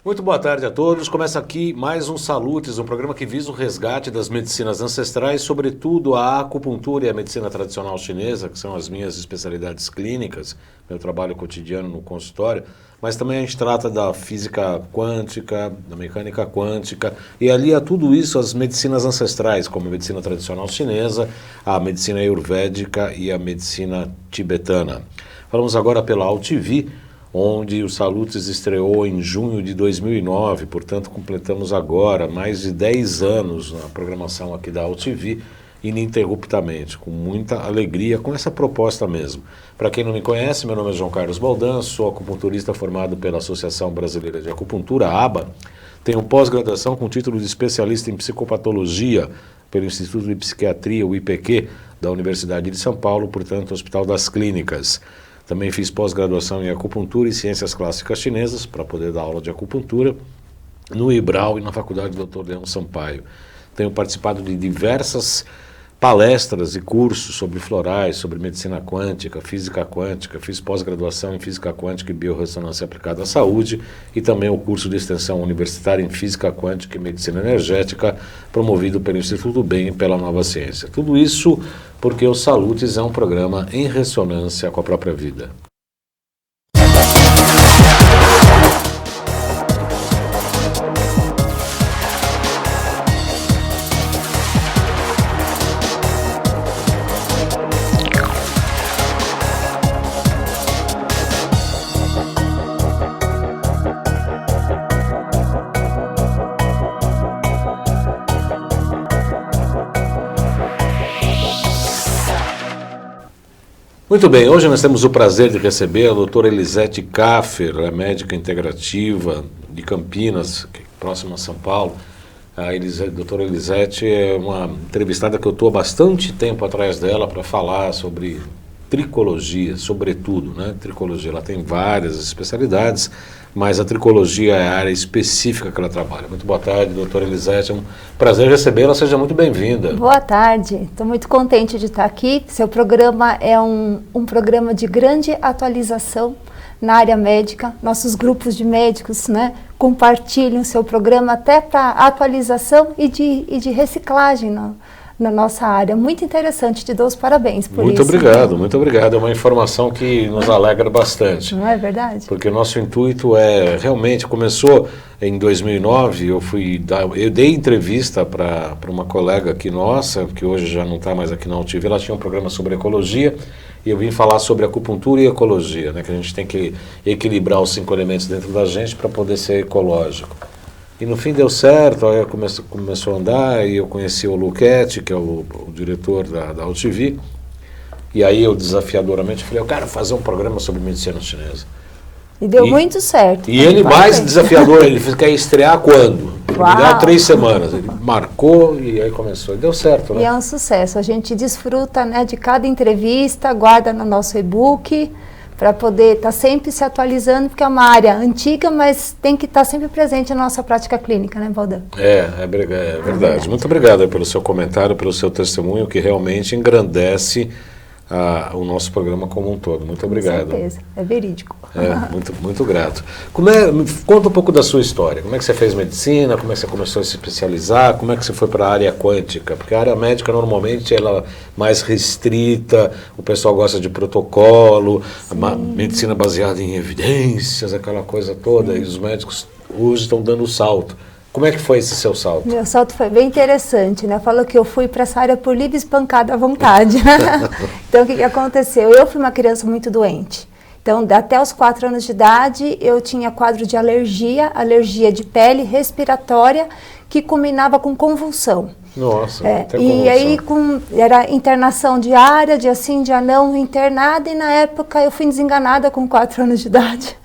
Muito boa tarde a todos. Começa aqui mais um Salutes, um programa que visa o resgate das medicinas ancestrais, sobretudo a acupuntura e a medicina tradicional chinesa, que são as minhas especialidades clínicas, meu trabalho cotidiano no consultório, mas também a gente trata da física quântica, da mecânica quântica, e ali há tudo isso, as medicinas ancestrais, como a medicina tradicional chinesa, a medicina ayurvédica e a medicina tibetana. Falamos agora pela AltV, onde o Salutes estreou em junho de 2009, portanto completamos agora mais de 10 anos na programação aqui da AltV, ininterruptamente, com muita alegria, com essa proposta mesmo. Para quem não me conhece, meu nome é João Carlos Baldan, sou acupunturista formado pela Associação Brasileira de Acupuntura, ABA, tenho pós-graduação com título de especialista em psicopatologia pelo Instituto de Psiquiatria, o IPQ, da Universidade de São Paulo, portanto, Hospital das Clínicas. Também fiz pós-graduação em acupuntura e ciências clássicas chinesas, para poder dar aula de acupuntura, no IBRAU e na Faculdade Dr. Leão Sampaio. Tenho participado de diversas palestras e cursos sobre florais, sobre medicina quântica, física quântica, fiz pós-graduação em física quântica e biorressonância aplicada à saúde e também o curso de extensão universitária em física quântica e medicina energética, promovido pelo Instituto Bem e pela Nova Ciência. Tudo isso porque o Salutes é um programa em ressonância com a própria vida. Muito bem, hoje nós temos o prazer de receber a doutora Elisete Kaffer, ela é médica integrativa de Campinas, próxima a São Paulo. A doutora Elisete é uma entrevistada que eu estou há bastante tempo atrás dela para falar sobre tricologia, sobretudo, né? Tricologia, ela tem várias especialidades, mas a tricologia é a área específica que ela trabalha. Muito boa tarde, doutora Elisete, é um prazer recebê-la, seja muito bem-vinda. Boa tarde, estou muito contente de estar aqui. Seu programa é um programa de grande atualização na área médica. Nossos grupos de médicos, né, compartilham seu programa até para atualização e de reciclagem na nossa área. Muito interessante, te dou os parabéns por isso. Muito obrigado, muito obrigado. É uma informação que nos alegra bastante. Não é verdade? Porque o nosso intuito realmente começou em 2009, eu dei entrevista para uma colega aqui nossa, que hoje já não está mais aqui na AltV, ela tinha um programa sobre ecologia, e eu vim falar sobre acupuntura e ecologia, né, que a gente tem que equilibrar os 5 elementos dentro da gente para poder ser ecológico. E no fim deu certo, aí começou a andar e eu conheci o Luquete, que é o diretor da AltV, e aí eu desafiadoramente falei, eu quero fazer um programa sobre medicina chinesa. E deu muito certo. E ele mais desafiador, ele quer estrear quando? Me dá 3 semanas, ele marcou e aí começou, e deu certo, né? E é um sucesso, a gente desfruta, né, de cada entrevista, guarda no nosso e-book, para poder estar sempre se atualizando, porque é uma área antiga, mas tem que estar sempre presente na nossa prática clínica, né, Baldan? É verdade. Muito obrigado pelo seu comentário, pelo seu testemunho, que realmente engrandece o nosso programa como um todo. Muito obrigado. Com certeza, é verídico. Muito grato. Conta um pouco da sua história. Como é que você fez medicina? Como é que você começou a se especializar? Como é que você foi para a área quântica? Porque a área médica normalmente ela é mais restrita, o pessoal gosta de protocolo, medicina baseada em evidências, aquela coisa toda, e os médicos hoje estão dando o salto. Como é que foi esse seu salto? Meu salto foi bem interessante, né? Falou que eu fui para essa área por livre espancada à vontade. Então, o que aconteceu? Eu fui uma criança muito doente. Então, até os 4 anos de idade, eu tinha quadro de alergia de pele, respiratória, que culminava com convulsão. Nossa, até e convulsão. aí era internação diária, dia sim, dia não, internada, e na época eu fui desenganada com 4 anos de idade.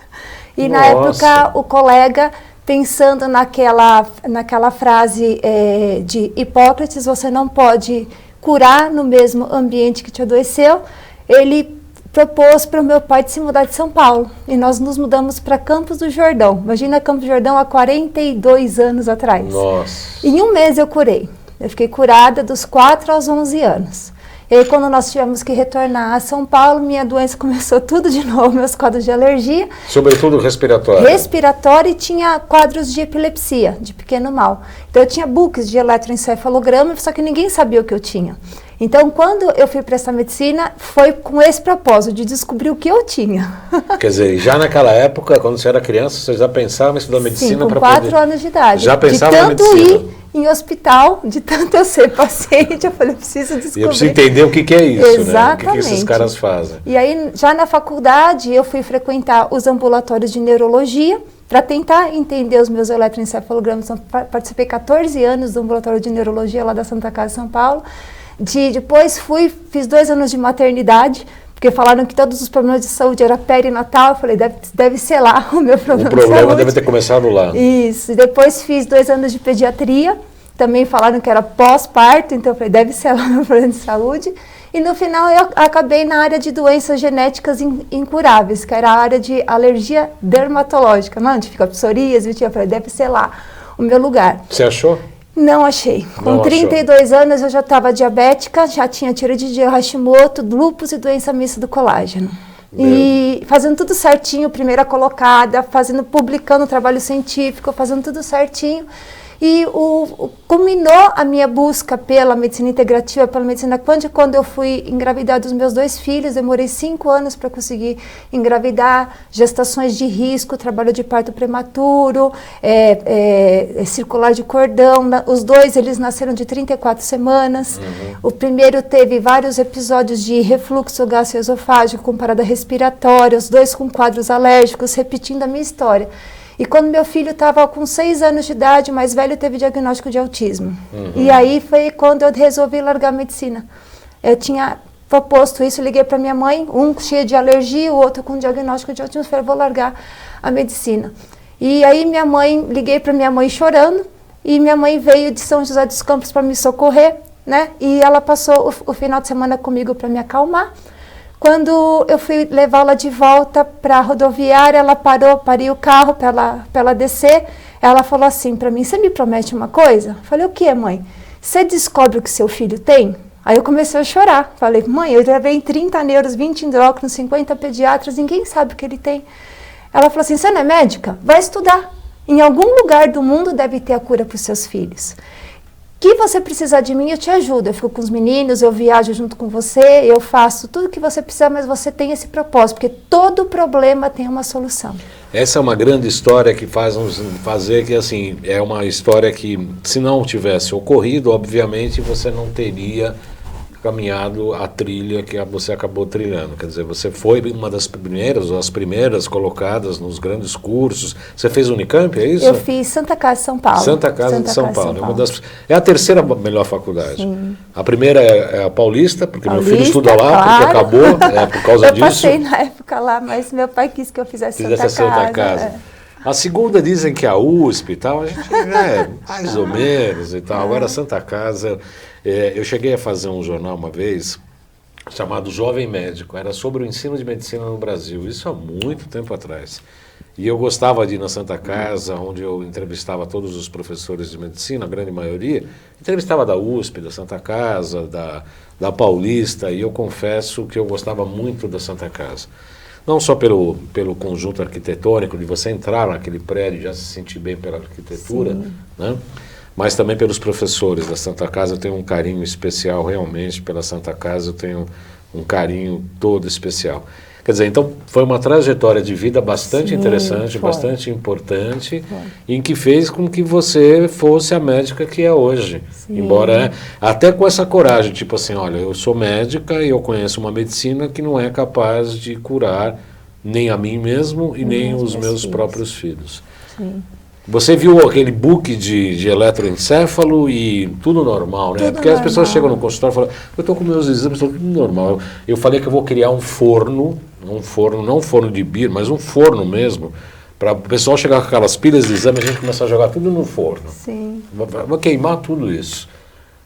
E na época o colega, pensando naquela frase de Hipócrates, você não pode curar no mesmo ambiente que te adoeceu, ele propôs para o meu pai de se mudar de São Paulo. E nós nos mudamos para Campos do Jordão. Imagina Campos do Jordão há 42 anos atrás. Nossa. Em um mês eu curei. Eu fiquei curada dos 4 aos 11 anos. E aí, quando nós tivemos que retornar a São Paulo, minha doença começou tudo de novo, meus quadros de alergia. Sobretudo respiratório. Respiratório, e tinha quadros de epilepsia, de pequeno mal. Então eu tinha books de eletroencefalograma, só que ninguém sabia o que eu tinha. Então, quando eu fui prestar medicina, foi com esse propósito, de descobrir o que eu tinha. Quer dizer, já naquela época, quando você era criança, você já pensava em estudar medicina? Sim, com 4 anos de idade. Já pensava em medicina? De tanto ir em hospital, de tanto eu ser paciente, eu falei, eu preciso descobrir. E eu preciso entender o que é isso, exatamente, né? O que esses caras fazem. E aí, já na faculdade, eu fui frequentar os ambulatórios de neurologia, para tentar entender os meus eletroencefalogramas. Então, participei 14 anos do ambulatório de neurologia lá da Santa Casa de São Paulo. Depois fiz 2 anos de maternidade, porque falaram que todos os problemas de saúde era perinatal. Eu falei, deve ser lá o meu problema de saúde. O problema deve ter começado lá. Isso. E depois fiz 2 anos de pediatria. Também falaram que era pós-parto, então eu falei, deve ser lá o meu problema de saúde. E no final eu acabei na área de doenças genéticas incuráveis, que era a área de alergia dermatológica, onde fica psoríase. Eu falei, deve ser lá o meu lugar. Você achou? Não achei. Com 32 anos eu já estava diabética, já tinha tireoide Hashimoto, lúpus e doença mista do colágeno. E fazendo tudo certinho, primeira colocada, publicando trabalho científico, fazendo tudo certinho. E culminou a minha busca pela medicina integrativa, pela medicina quântica, quando eu fui engravidar dos meus 2 filhos. Demorei 5 anos para conseguir engravidar, gestações de risco, trabalho de parto prematuro, circular de cordão. Os 2, eles nasceram de 34 semanas. Uhum. O primeiro teve vários episódios de refluxo gastroesofágico com parada respiratória, os 2 com quadros alérgicos, repetindo a minha história. E quando meu filho estava com 6 anos de idade, o mais velho, teve diagnóstico de autismo. Uhum. E aí foi quando eu resolvi largar a medicina. Eu tinha proposto isso, liguei para minha mãe, um cheio de alergia, o outro com diagnóstico de autismo, falei, vou largar a medicina. E aí liguei para minha mãe chorando, e minha mãe veio de São José dos Campos para me socorrer, né? E ela passou o final de semana comigo para me acalmar. Quando eu fui levá-la de volta para a rodoviária, ela parei o carro para ela descer. Ela falou assim para mim, você me promete uma coisa? Eu falei, o que, mãe? Você descobre o que seu filho tem? Aí eu comecei a chorar. Falei, mãe, eu levei em 30 neuros, 20 endócrinos, 50 pediatras, ninguém sabe o que ele tem. Ela falou assim, você não é médica? Vai estudar. Em algum lugar do mundo deve ter a cura para os seus filhos. Que você precisar de mim, eu te ajudo. Eu fico com os meninos, eu viajo junto com você, eu faço tudo que você precisar, mas você tem esse propósito, porque todo problema tem uma solução. Essa é uma grande história que faz fazer que, assim, é uma história que, se não tivesse ocorrido, obviamente você não teria caminhado a trilha que você acabou trilhando. Quer dizer, você foi uma das primeiras, ou as primeiras colocadas nos grandes cursos. Você fez Unicamp, é isso? Eu fiz Santa Casa de São Paulo. Santa Casa de São Paulo. É a terceira melhor faculdade. Sim. A primeira é a Paulista, porque meu filho estuda lá, claro. Porque acabou, por causa disso. Eu passei na época lá, mas meu pai quis que eu fizesse Santa Casa. A segunda dizem que é a USP e tal, a gente mais ou menos e tal. Agora a Santa Casa, eu cheguei a fazer um jornal uma vez chamado Jovem Médico, era sobre o ensino de medicina no Brasil, isso há muito tempo atrás. E eu gostava de ir na Santa Casa, onde eu entrevistava todos os professores de medicina, a grande maioria, entrevistava da USP, da Santa Casa, da Paulista, e eu confesso que eu gostava muito da Santa Casa. Não só pelo conjunto arquitetônico, de você entrar naquele prédio e já se sentir bem pela arquitetura, né? Mas também pelos professores da Santa Casa. Eu tenho um carinho especial realmente pela Santa Casa, eu tenho um carinho todo especial. Quer dizer, então foi uma trajetória de vida bastante interessante, bastante importante, em que fez com que você fosse a médica que é hoje. Sim. Embora, até com essa coragem, tipo assim, olha, eu sou médica e eu conheço uma medicina que não é capaz de curar nem a mim mesmo e nem os meus próprios filhos. Sim. Você viu aquele book de eletroencéfalo e tudo normal, né? Porque as pessoas chegam no consultório e falam, eu estou com meus exames, tudo normal. Eu falei que eu vou criar um forno, não um forno de bir, mas um forno mesmo, para o pessoal chegar com aquelas pilhas de exame e a gente começar a jogar tudo no forno. Sim. Vai queimar tudo isso.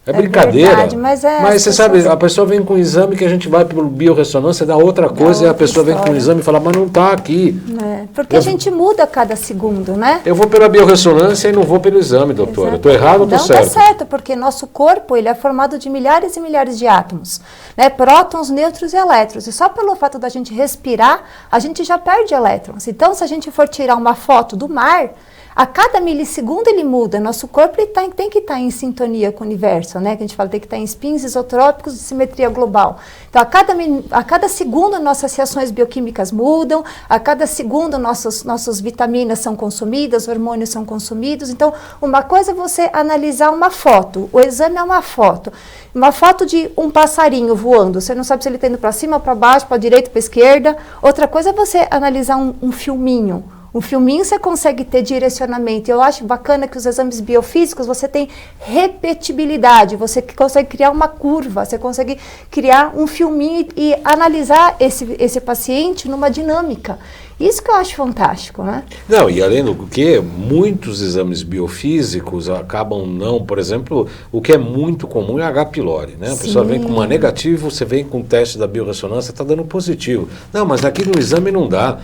É brincadeira. Verdade, mas você sabe, a pessoa vem com um exame que a gente vai pelo biorressonância, dá outra coisa, e a pessoa vem com um exame e fala, mas não está aqui. Porque a gente muda a cada segundo, né? Eu vou pela biorressonância e não vou pelo exame, doutora. Eu estou errado ou estou certo? Não está certo, porque nosso corpo ele é formado de milhares e milhares de átomos, né? Prótons, nêutrons e elétrons. E só pelo fato da gente respirar, a gente já perde elétrons. Então, se a gente for tirar uma foto do mar, a cada milissegundo ele muda. Nosso corpo ele tem que estar em sintonia com o universo, né? Que a gente fala, tem que estar em spins isotrópicos de simetria global. Então, a cada segundo nossas reações bioquímicas mudam, a cada segundo nossas vitaminas são consumidas, hormônios são consumidos. Então, uma coisa é você analisar uma foto. O exame é uma foto. Uma foto de um passarinho voando. Você não sabe se ele está indo para cima, para baixo, para a direita, para a esquerda. Outra coisa é você analisar um filminho. Um filminho você consegue ter direcionamento. Eu acho bacana que os exames biofísicos você tem repetibilidade, você consegue criar uma curva, você consegue criar um filminho e analisar esse paciente numa dinâmica. Isso que eu acho fantástico, né? Não, e além do que, muitos exames biofísicos acabam não, por exemplo, o que é muito comum é H. pylori, né? A pessoa vem com uma negativa, você vem com o teste da biorressonância, está dando positivo. Não, mas aqui no exame não dá.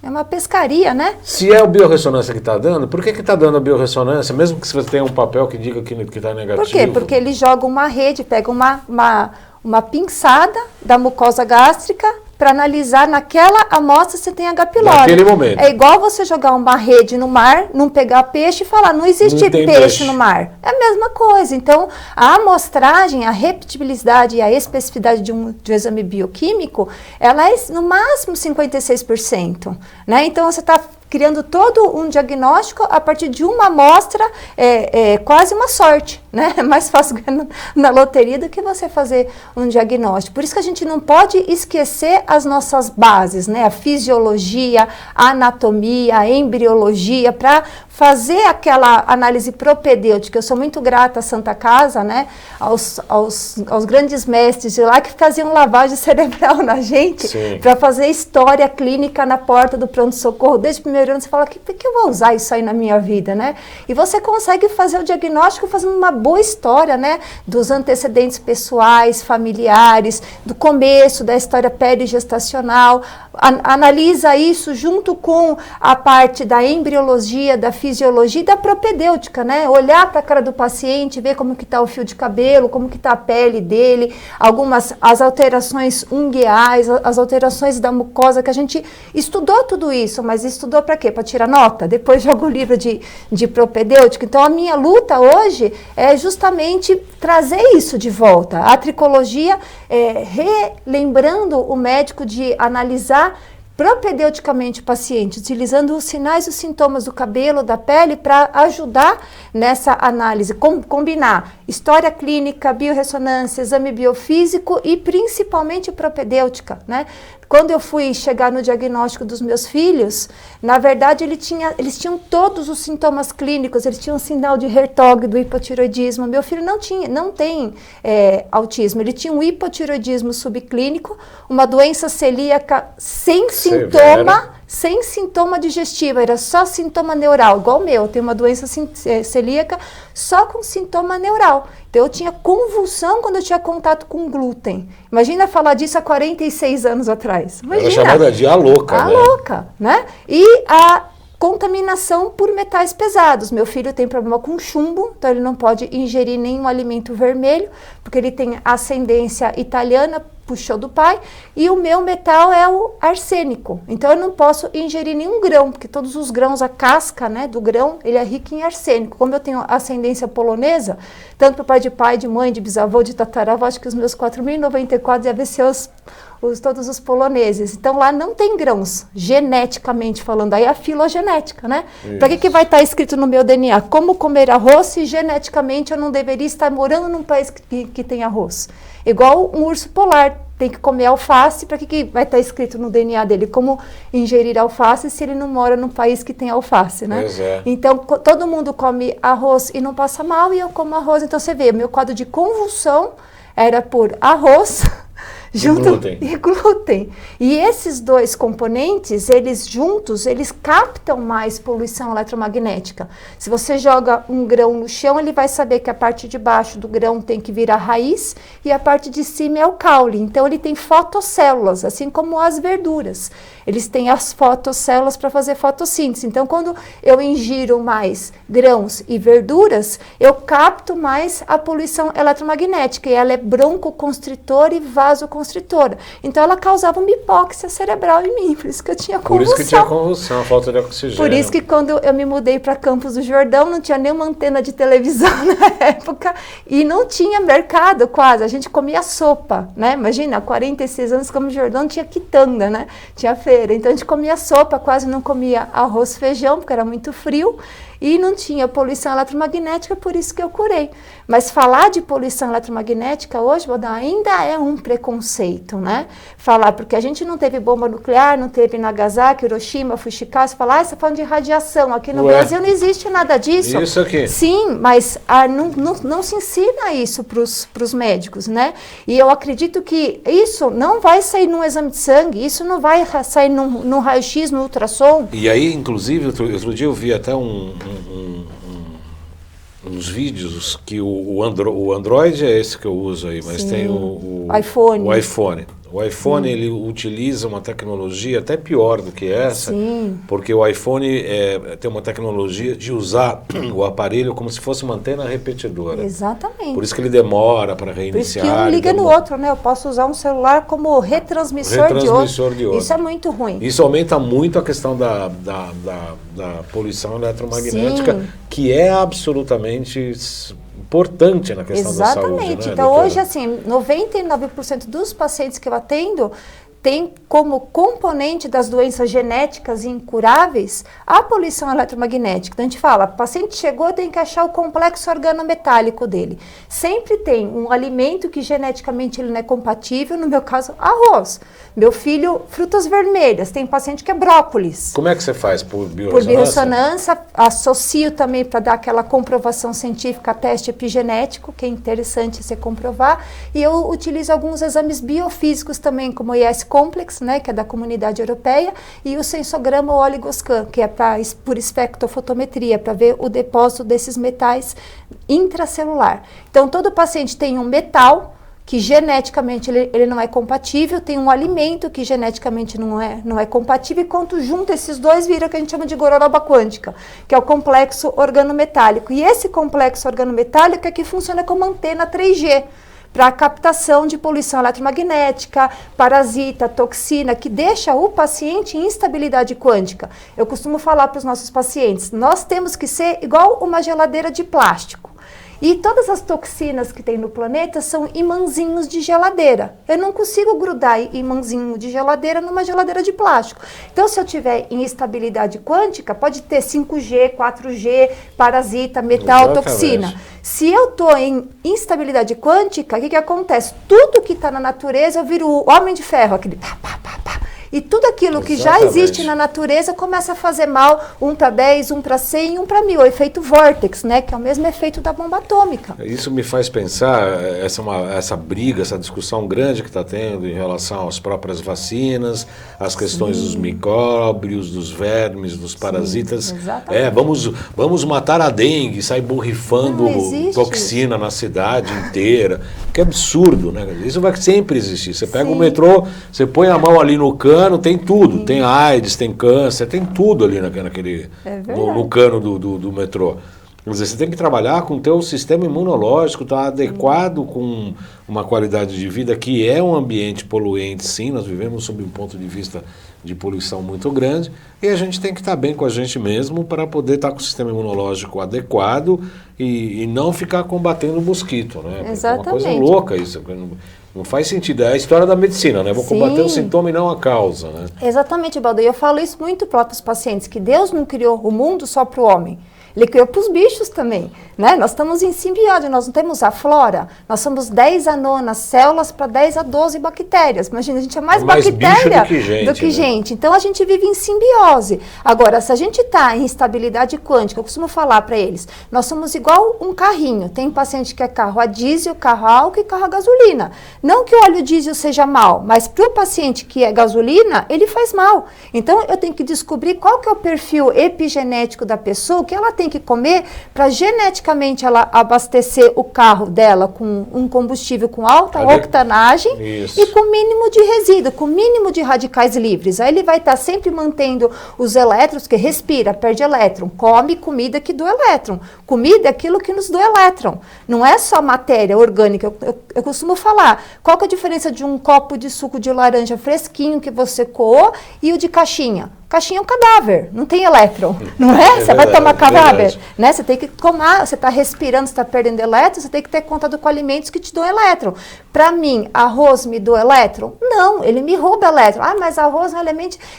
É uma pescaria, né? Se é a biorressonância que está dando, por que está dando a biorressonância, mesmo que você tenha um papel que diga que está negativo? Por quê? Porque ele joga uma rede, pega uma pinçada da mucosa gástrica para analisar naquela amostra se tem H. pylori. Naquele momento. É igual você jogar uma rede no mar, não pegar peixe e falar, não existe peixe no mar. É a mesma coisa. Então, a amostragem, a repetibilidade e a especificidade de um exame bioquímico, ela é no máximo 56%. Né? Então, você está criando todo um diagnóstico a partir de uma amostra, quase uma sorte, né? É mais fácil ganhar na loteria do que você fazer um diagnóstico. Por isso que a gente não pode esquecer as nossas bases, né? A fisiologia, a anatomia, a embriologia, para fazer aquela análise propedêutica. Eu sou muito grata à Santa Casa, né? Aos grandes mestres de lá que faziam lavagem cerebral na gente para fazer história clínica na porta do pronto-socorro. Desde o primeiro ano você fala, que eu vou usar isso aí na minha vida, né? E você consegue fazer o diagnóstico fazendo uma boa história, né? Dos antecedentes pessoais, familiares, do começo da história perigestacional. Analisa isso junto com a parte da embriologia, da fisiologia e da propedêutica, né? Olhar para a cara do paciente, ver como que está o fio de cabelo, como que está a pele dele, as alterações ungueais, as alterações da mucosa, que a gente estudou tudo isso, mas estudou para quê? Para tirar nota? Depois joga o livro de propedêutica. Então, a minha luta hoje é justamente trazer isso de volta. A tricologia, relembrando o médico de analisar propedeuticamente o paciente, utilizando os sinais e os sintomas do cabelo, da pele, para ajudar nessa análise, combinar história clínica, biorressonância, exame biofísico e principalmente propedêutica, né? Quando eu fui chegar no diagnóstico dos meus filhos, na verdade eles tinham todos os sintomas clínicos, eles tinham sinal de Hertog, do hipotiroidismo. Meu filho não tem autismo, ele tinha um hipotiroidismo subclínico, uma doença celíaca sem sintoma digestivo, era só sintoma neural, igual o meu, eu tenho uma doença celíaca só com sintoma neural. Então, eu tinha convulsão quando eu tinha contato com glúten. Imagina falar disso há 46 anos atrás. Imagina. Era chamada de a louca, né? A louca, né? E a contaminação por metais pesados. Meu filho tem problema com chumbo, então ele não pode ingerir nenhum alimento vermelho, porque ele tem ascendência italiana, puxou do pai, e o meu metal é o arsênico. Então eu não posso ingerir nenhum grão, porque todos os grãos, a casca, né, do grão, ele é rico em arsênico. Como eu tenho ascendência polonesa, tanto por pai, de mãe, de bisavô, de tataravô, acho que os meus 4.094 devem ser todos os poloneses. Então lá não tem grãos, geneticamente falando, aí é a filogenética, né? Para que vai estar escrito no meu DNA? Como comer arroz se geneticamente eu não deveria estar morando num país que tem arroz? Igual um urso polar, tem que comer alface, para que vai estar escrito no DNA dele? Como ingerir alface se ele não mora num país que tem alface, né? Então, todo mundo come arroz e não passa mal, e eu como arroz. Então, você vê, meu quadro de convulsão era por arroz, E glúten. E esses dois componentes, eles juntos, eles captam mais poluição eletromagnética. Se você joga um grão no chão, ele vai saber que a parte de baixo do grão tem que virar raiz e a parte de cima é o caule. Então, ele tem fotocélulas, assim como as verduras. Eles têm as fotocélulas para fazer fotossíntese. Então, quando eu ingiro mais grãos e verduras, eu capto mais a poluição eletromagnética. E ela é broncoconstritora e vasoconstritora. Então, ela causava uma hipóxia cerebral em mim. Por isso que eu tinha convulsão. Por isso que tinha convulsão, falta de oxigênio. Por isso que quando eu me mudei para Campos do Jordão, não tinha nenhuma antena de televisão na época. E não tinha mercado quase. A gente comia sopa, né? Imagina, há 46 anos, Campos do Jordão tinha quitanda, né? Tinha feira. Então, a gente comia sopa, quase não comia arroz, feijão, porque era muito frio. E não tinha poluição eletromagnética, por isso que eu curei. Mas falar de poluição eletromagnética hoje, ainda é um preconceito, né? Falar, porque a gente não teve bomba nuclear, não teve Nagasaki, Hiroshima, Fukushima, você fala, você está falando de radiação, aqui no Brasil não existe nada disso. Isso aqui. Sim, mas não se ensina isso para os médicos, né? E eu acredito que isso não vai sair num exame de sangue, isso não vai sair num raio-x, no ultrassom. E aí, inclusive, outro dia eu vi até uns vídeos que o Android é esse que eu uso aí, mas Sim. tem o iPhone. O iPhone. O iPhone, ele utiliza uma tecnologia até pior do que essa, Sim. porque o iPhone tem uma tecnologia de usar o aparelho como se fosse uma antena repetidora. Exatamente. Por isso que ele demora para reiniciar. Por isso que um liga no outro, né? Eu posso usar um celular como retransmissor de outro. Isso é muito ruim. Isso aumenta muito a questão da poluição eletromagnética, Sim. que é absolutamente importante na questão da saúde. Exatamente. Né, então, doutora? hoje, assim, 99% dos pacientes que eu atendo tem como componente das doenças genéticas incuráveis a poluição eletromagnética. Então, a gente fala, o paciente chegou, tem que achar o complexo organometálico dele. Sempre tem um alimento que geneticamente ele não é compatível, no meu caso, arroz. Meu filho, frutas vermelhas. Tem paciente que é brócolis. Como é que você faz? Por biorressonância? Por biorressonância, associo também para dar aquela comprovação científica, teste epigenético, que é interessante você comprovar. E eu utilizo alguns exames biofísicos também, como o IS Complex, né, que é da Comunidade Europeia, e o sensograma ou oligoscan, que é por espectrofotometria, para ver o depósito desses metais intracelular. Então, todo paciente tem um metal que geneticamente ele não é compatível, tem um alimento que geneticamente não é compatível, e quando junta esses dois, vira o que a gente chama de gororoba quântica, que é o complexo organometálico. E esse complexo organometálico é que funciona como antena 3G, para a captação de poluição eletromagnética, parasita, toxina, que deixa o paciente em instabilidade quântica. Eu costumo falar para os nossos pacientes, nós temos que ser igual uma geladeira de plástico. E todas as toxinas que tem no planeta são imãzinhos de geladeira. Eu não consigo grudar imãzinho de geladeira numa geladeira de plástico. Então, se eu tiver instabilidade quântica, pode ter 5G, 4G, parasita, metal, toxina. Se eu estou em instabilidade quântica, o que acontece? Tudo que está na natureza, eu viro o homem de ferro, aquele pá, pá, pá, pá. E tudo aquilo que já existe na natureza começa a fazer mal, 1 para 10, 1 para 100 e 1 para 1000. O efeito vórtex, né? Que é o mesmo efeito da bomba atômica. Isso me faz pensar, essa briga, essa discussão grande que está tendo em relação às próprias vacinas, as questões Sim. dos micróbios, dos vermes, dos parasitas. Sim, exatamente. Vamos matar a dengue, sair borrifando toxina na cidade inteira. Que absurdo, né? Isso vai sempre existir. Você pega o metrô, você põe a mão ali no cano, tem tudo. Sim. Tem AIDS, tem câncer, tem tudo ali no cano do metrô. Quer dizer, você tem que trabalhar com o teu sistema imunológico, tá adequado com uma qualidade de vida que é um ambiente poluente, sim, nós vivemos sob um ponto de vista de poluição muito grande, e a gente tem que estar bem com a gente mesmo para poder estar com o sistema imunológico adequado e não ficar combatendo o mosquito, né? Exatamente. É uma coisa louca isso, não faz sentido, é a história da medicina, né? Vou combater o sintoma e não a causa, né? Exatamente, Baldo, e eu falo isso muito para os pacientes, que Deus não criou o mundo só para o homem. Ele criou para os bichos também, né? Nós estamos em simbiose, nós não temos a flora, nós somos 10 a 9 células para 10 a 12 bactérias. Imagina, a gente é mais bactéria do que gente. Então, a gente vive em simbiose. Agora, se a gente está em instabilidade quântica, eu costumo falar para eles, nós somos igual um carrinho. Tem paciente que é carro a diesel, carro a álcool e carro a gasolina. Não que o óleo diesel seja mal, mas para o paciente que é gasolina, ele faz mal. Então, eu tenho que descobrir qual que é o perfil epigenético da pessoa, o que ela tem que comer para geneticamente ela abastecer o carro dela com um combustível com alta octanagem e com mínimo de resíduo, com mínimo de radicais livres. Aí ele vai estar sempre mantendo os elétrons, que respira, perde elétron, come comida que doa elétron. Comida é aquilo que nos doa elétron. Não é só matéria orgânica. Eu costumo falar, qual que é a diferença de um copo de suco de laranja fresquinho que você coou e o de caixinha? Caixinha é um cadáver, não tem elétron, não é? Você vai tomar cadáver, né? Você tem que tomar, você está respirando, você está perdendo elétron, você tem que ter contato com alimentos que te dão elétron. Para mim, arroz me dá elétron? Não, ele me rouba elétron. Ah, mas arroz é um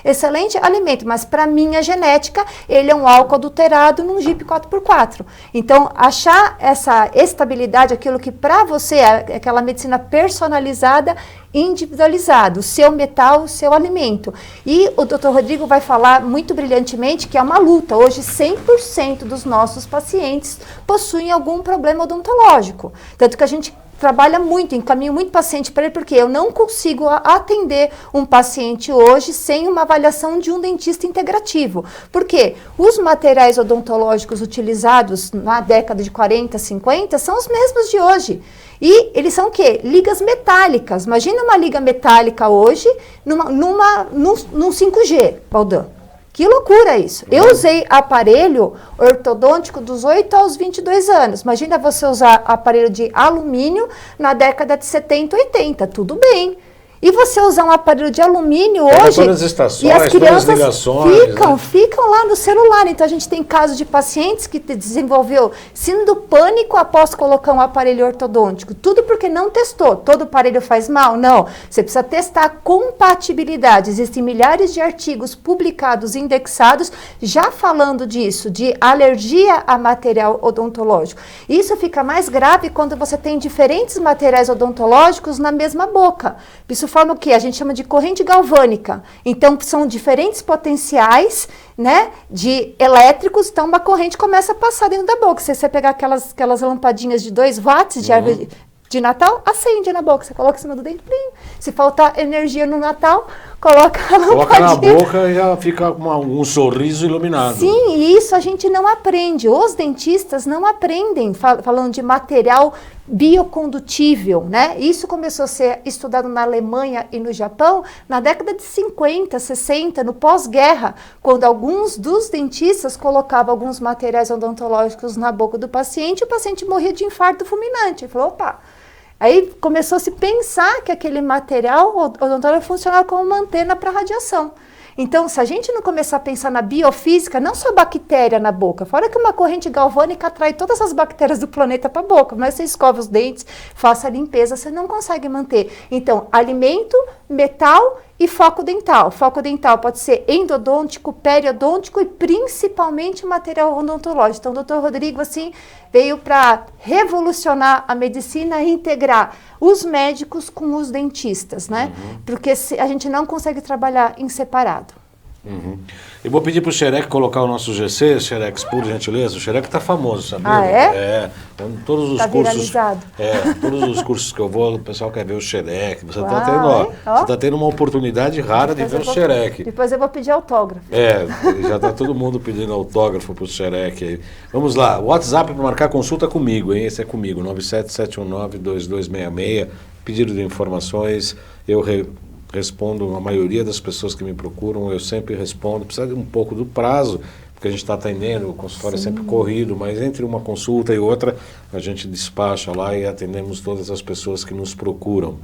excelente alimento, mas para minha genética, ele é um álcool adulterado num Jeep 4x4. Então, achar essa estabilidade, aquilo que para você é aquela medicina personalizada, individualizado, o seu metal, o seu alimento. E o Dr. Rodrigo vai falar muito brilhantemente que é uma luta. Hoje, 100% dos nossos pacientes possuem algum problema odontológico. Tanto que a gente trabalha muito, encaminha muito paciente para ele, porque eu não consigo atender um paciente hoje sem uma avaliação de um dentista integrativo. Por quê? Os materiais odontológicos utilizados na década de 40, 50 são os mesmos de hoje. E eles são o quê? Ligas metálicas. Imagina uma liga metálica hoje num 5G, Baldan. Que loucura isso. Eu usei aparelho ortodôntico dos 8 aos 22 anos. Imagina você usar aparelho de alumínio na década de 70, 80. Tudo bem. E você usar um aparelho de alumínio hoje, todas as estações, e as crianças todas as ligações, ficam lá no celular. Então, a gente tem casos de pacientes que desenvolveu síndrome do pânico após colocar um aparelho ortodôntico. Tudo porque não testou. Todo aparelho faz mal? Não. Você precisa testar a compatibilidade. Existem milhares de artigos publicados, indexados, já falando disso, de alergia a material odontológico. Isso fica mais grave quando você tem diferentes materiais odontológicos na mesma boca. Isso forma o que? A gente chama de corrente galvânica. Então, são diferentes potenciais, né, de elétricos, então uma corrente começa a passar dentro da boca. Se você pegar aquelas lampadinhas de 2 watts de árvore de Natal, acende na boca, você coloca em cima do dente, plim. Se faltar energia no Natal, coloca a lampadinha. Coloca na boca e já fica um sorriso iluminado. Sim, e isso a gente não aprende. Os dentistas não aprendem, falando de material biocondutível, né? Isso começou a ser estudado na Alemanha e no Japão na década de 50, 60, no pós-guerra, quando alguns dos dentistas colocavam alguns materiais odontológicos na boca do paciente e o paciente morria de infarto fulminante. Ele falou, opa! Aí começou a se pensar que aquele material odontológico funcionava como uma antena para radiação. Então, se a gente não começar a pensar na biofísica, não só bactéria na boca, fora que uma corrente galvânica atrai todas as bactérias do planeta para a boca, mas você escova os dentes, faça a limpeza, você não consegue manter. Então, alimento, metal e foco dental. Foco dental pode ser endodôntico, periodôntico e principalmente material odontológico. Então, o Dr. Rodrigo, assim, veio para revolucionar a medicina e integrar os médicos com os dentistas, né? Porque a gente não consegue trabalhar em separado. Eu vou pedir para o Xerec colocar o nosso GC, Xerex, por gentileza. O Xerec está famoso, sabia? Ah, é? É. Todos os tá cursos. Viralizado. Todos os cursos que eu vou, o pessoal quer ver o Xerec. Você está tendo uma oportunidade rara de ver o Xerec. Depois eu vou pedir autógrafo. Já está todo mundo pedindo autógrafo para o Xerec aí. Vamos lá, WhatsApp para marcar consulta comigo, hein? Esse é comigo, 977192266. Pedido de informações, eu respondo a maioria das pessoas que me procuram, eu sempre respondo, precisa de um pouco do prazo, porque a gente está atendendo, o consultório é sempre corrido, mas entre uma consulta e outra, a gente despacha lá e atendemos todas as pessoas que nos procuram.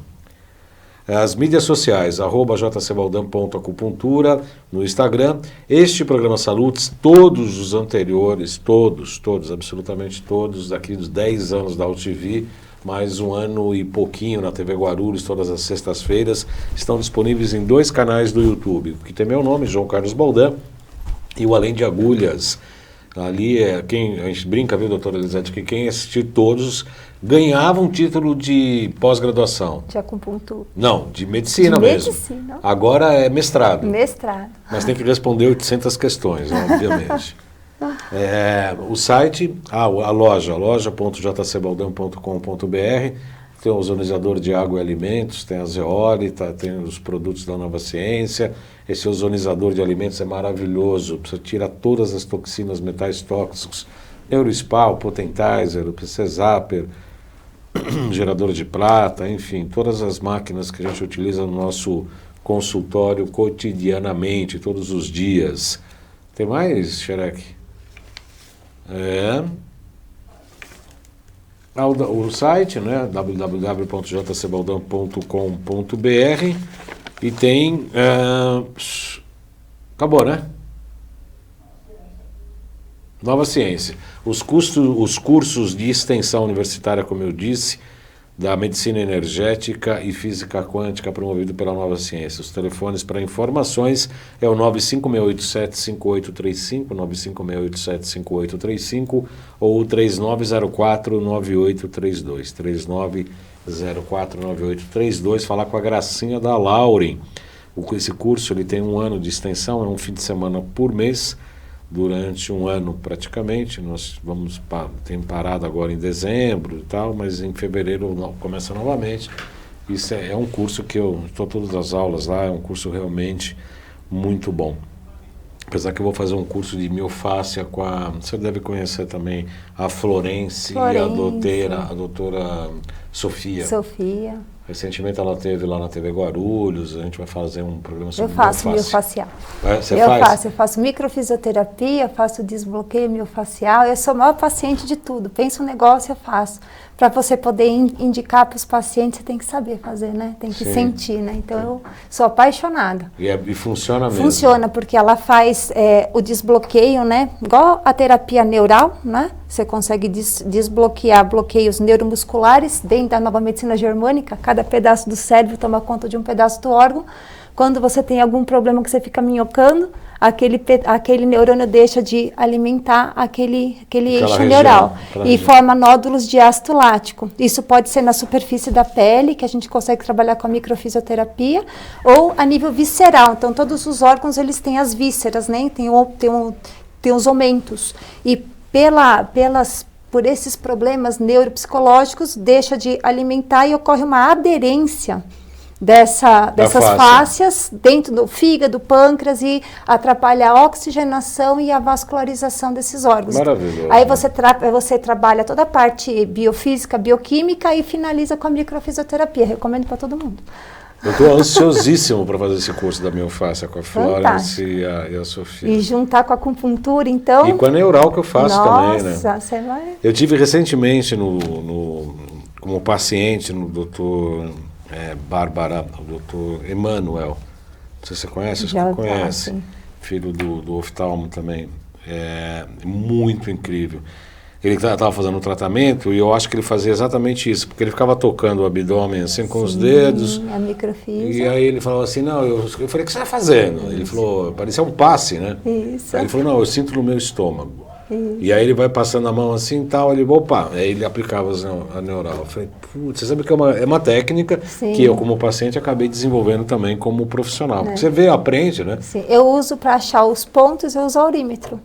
As mídias sociais, @jcbaldan.acupuntura no Instagram. Este programa Salutes, todos os anteriores, todos, absolutamente todos, daqui dos 10 anos da UTV, mais 1 ano e pouquinho na TV Guarulhos, todas as sextas-feiras, estão disponíveis em 2 canais do YouTube, que tem meu nome, João Carlos Baldan, e o Além de Agulhas. Ali, quem, a gente brinca, viu, doutora Elisete, que quem assistir todos ganhava um título de pós-graduação. De acupuntura. Não, de medicina mesmo. Medicina. Agora é mestrado. Mestrado. Mas tem que responder 800 questões, obviamente. O site, a loja.jcbaldão.com.br, tem o ozonizador de água e alimentos, tem a zeólita, tem os produtos da Nova Ciência. Esse ozonizador de alimentos é maravilhoso, você tira todas as toxinas, metais tóxicos, Neurospal, Potentizer, o PC Zapper, gerador de prata, enfim, todas as máquinas que a gente utiliza no nosso consultório cotidianamente, todos os dias. Tem mais, Xerec? O site, né, www.jcbaldão.com.br, e tem... acabou, né? Nova Ciência. Os cursos de extensão universitária, como eu disse, da medicina energética e física quântica, promovido pela Nova Ciência. Os telefones para informações é o 95687-5835, 95687-5835, ou o 3904-9832, 3904-9832, falar com a Gracinha da Lauren. Esse curso ele tem 1 ano de extensão, é um fim de semana por mês, durante 1 ano praticamente. Nós tem parado agora em dezembro e tal, mas em fevereiro começa novamente. Isso é um curso que eu estou todas as aulas lá, é um curso realmente muito bom. Apesar que eu vou fazer um curso de miofáscia com você deve conhecer também a Florence. E a doutora Sofia. Recentemente ela esteve lá na TV Guarulhos, a gente vai fazer um programa sobre miofáscia. Eu faço miofacial. Eu faço microfisioterapia, faço desbloqueio miofacial, eu sou a maior paciente de tudo. Pensa um negócio, eu faço. Para você poder indicar para os pacientes, você tem que saber fazer, né? Tem que sentir, né? Então eu sou apaixonada. E funciona mesmo? Funciona, porque ela faz o desbloqueio, né? Igual a terapia neural, né? Você consegue desbloquear bloqueios neuromusculares dentro da nova medicina germânica. Cada pedaço do cérebro toma conta de um pedaço do órgão. Quando você tem algum problema que você fica minhocando, aquele neurônio deixa de alimentar aquele eixo neural e forma nódulos de ácido lático. Isso pode ser na superfície da pele, que a gente consegue trabalhar com a microfisioterapia, ou a nível visceral. Então, todos os órgãos, eles têm as vísceras, né? Tem os omentos. E por esses problemas neuropsicológicos, deixa de alimentar e ocorre uma aderência dessas fáscias dentro do fígado, pâncreas, e atrapalha a oxigenação e a vascularização desses órgãos. Maravilhoso. Aí você trabalha toda a parte biofísica, bioquímica e finaliza com a microfisioterapia. Recomendo para todo mundo. Eu estou ansiosíssimo para fazer esse curso da miofáscia com a Florence e a Sofia. E juntar com a acupuntura, então... E com a neural que eu faço também, né? Nossa, você vai... Eu tive recentemente como paciente no doutor Bárbara, o doutor Emanuel. Não sei se você conhece, acho que você conhece. Filho do oftalmo também. É muito incrível. Ele estava fazendo um tratamento e eu acho que ele fazia exatamente isso, porque ele ficava tocando o abdômen assim com os dedos. A microfísica. E aí ele falava assim, não, eu falei, o que você está fazendo? Isso. Ele falou, parecia um passe, né? Isso. Aí ele falou, não, eu sinto no meu estômago. Isso. E aí ele vai passando a mão assim e tal, ele, opa, aí ele aplicava a neural. Eu falei, putz, você sabe que é uma técnica que eu, como paciente, acabei desenvolvendo também como profissional. Porque você vê, aprende, né? Sim, eu uso para achar os pontos, eu uso o aurímetro.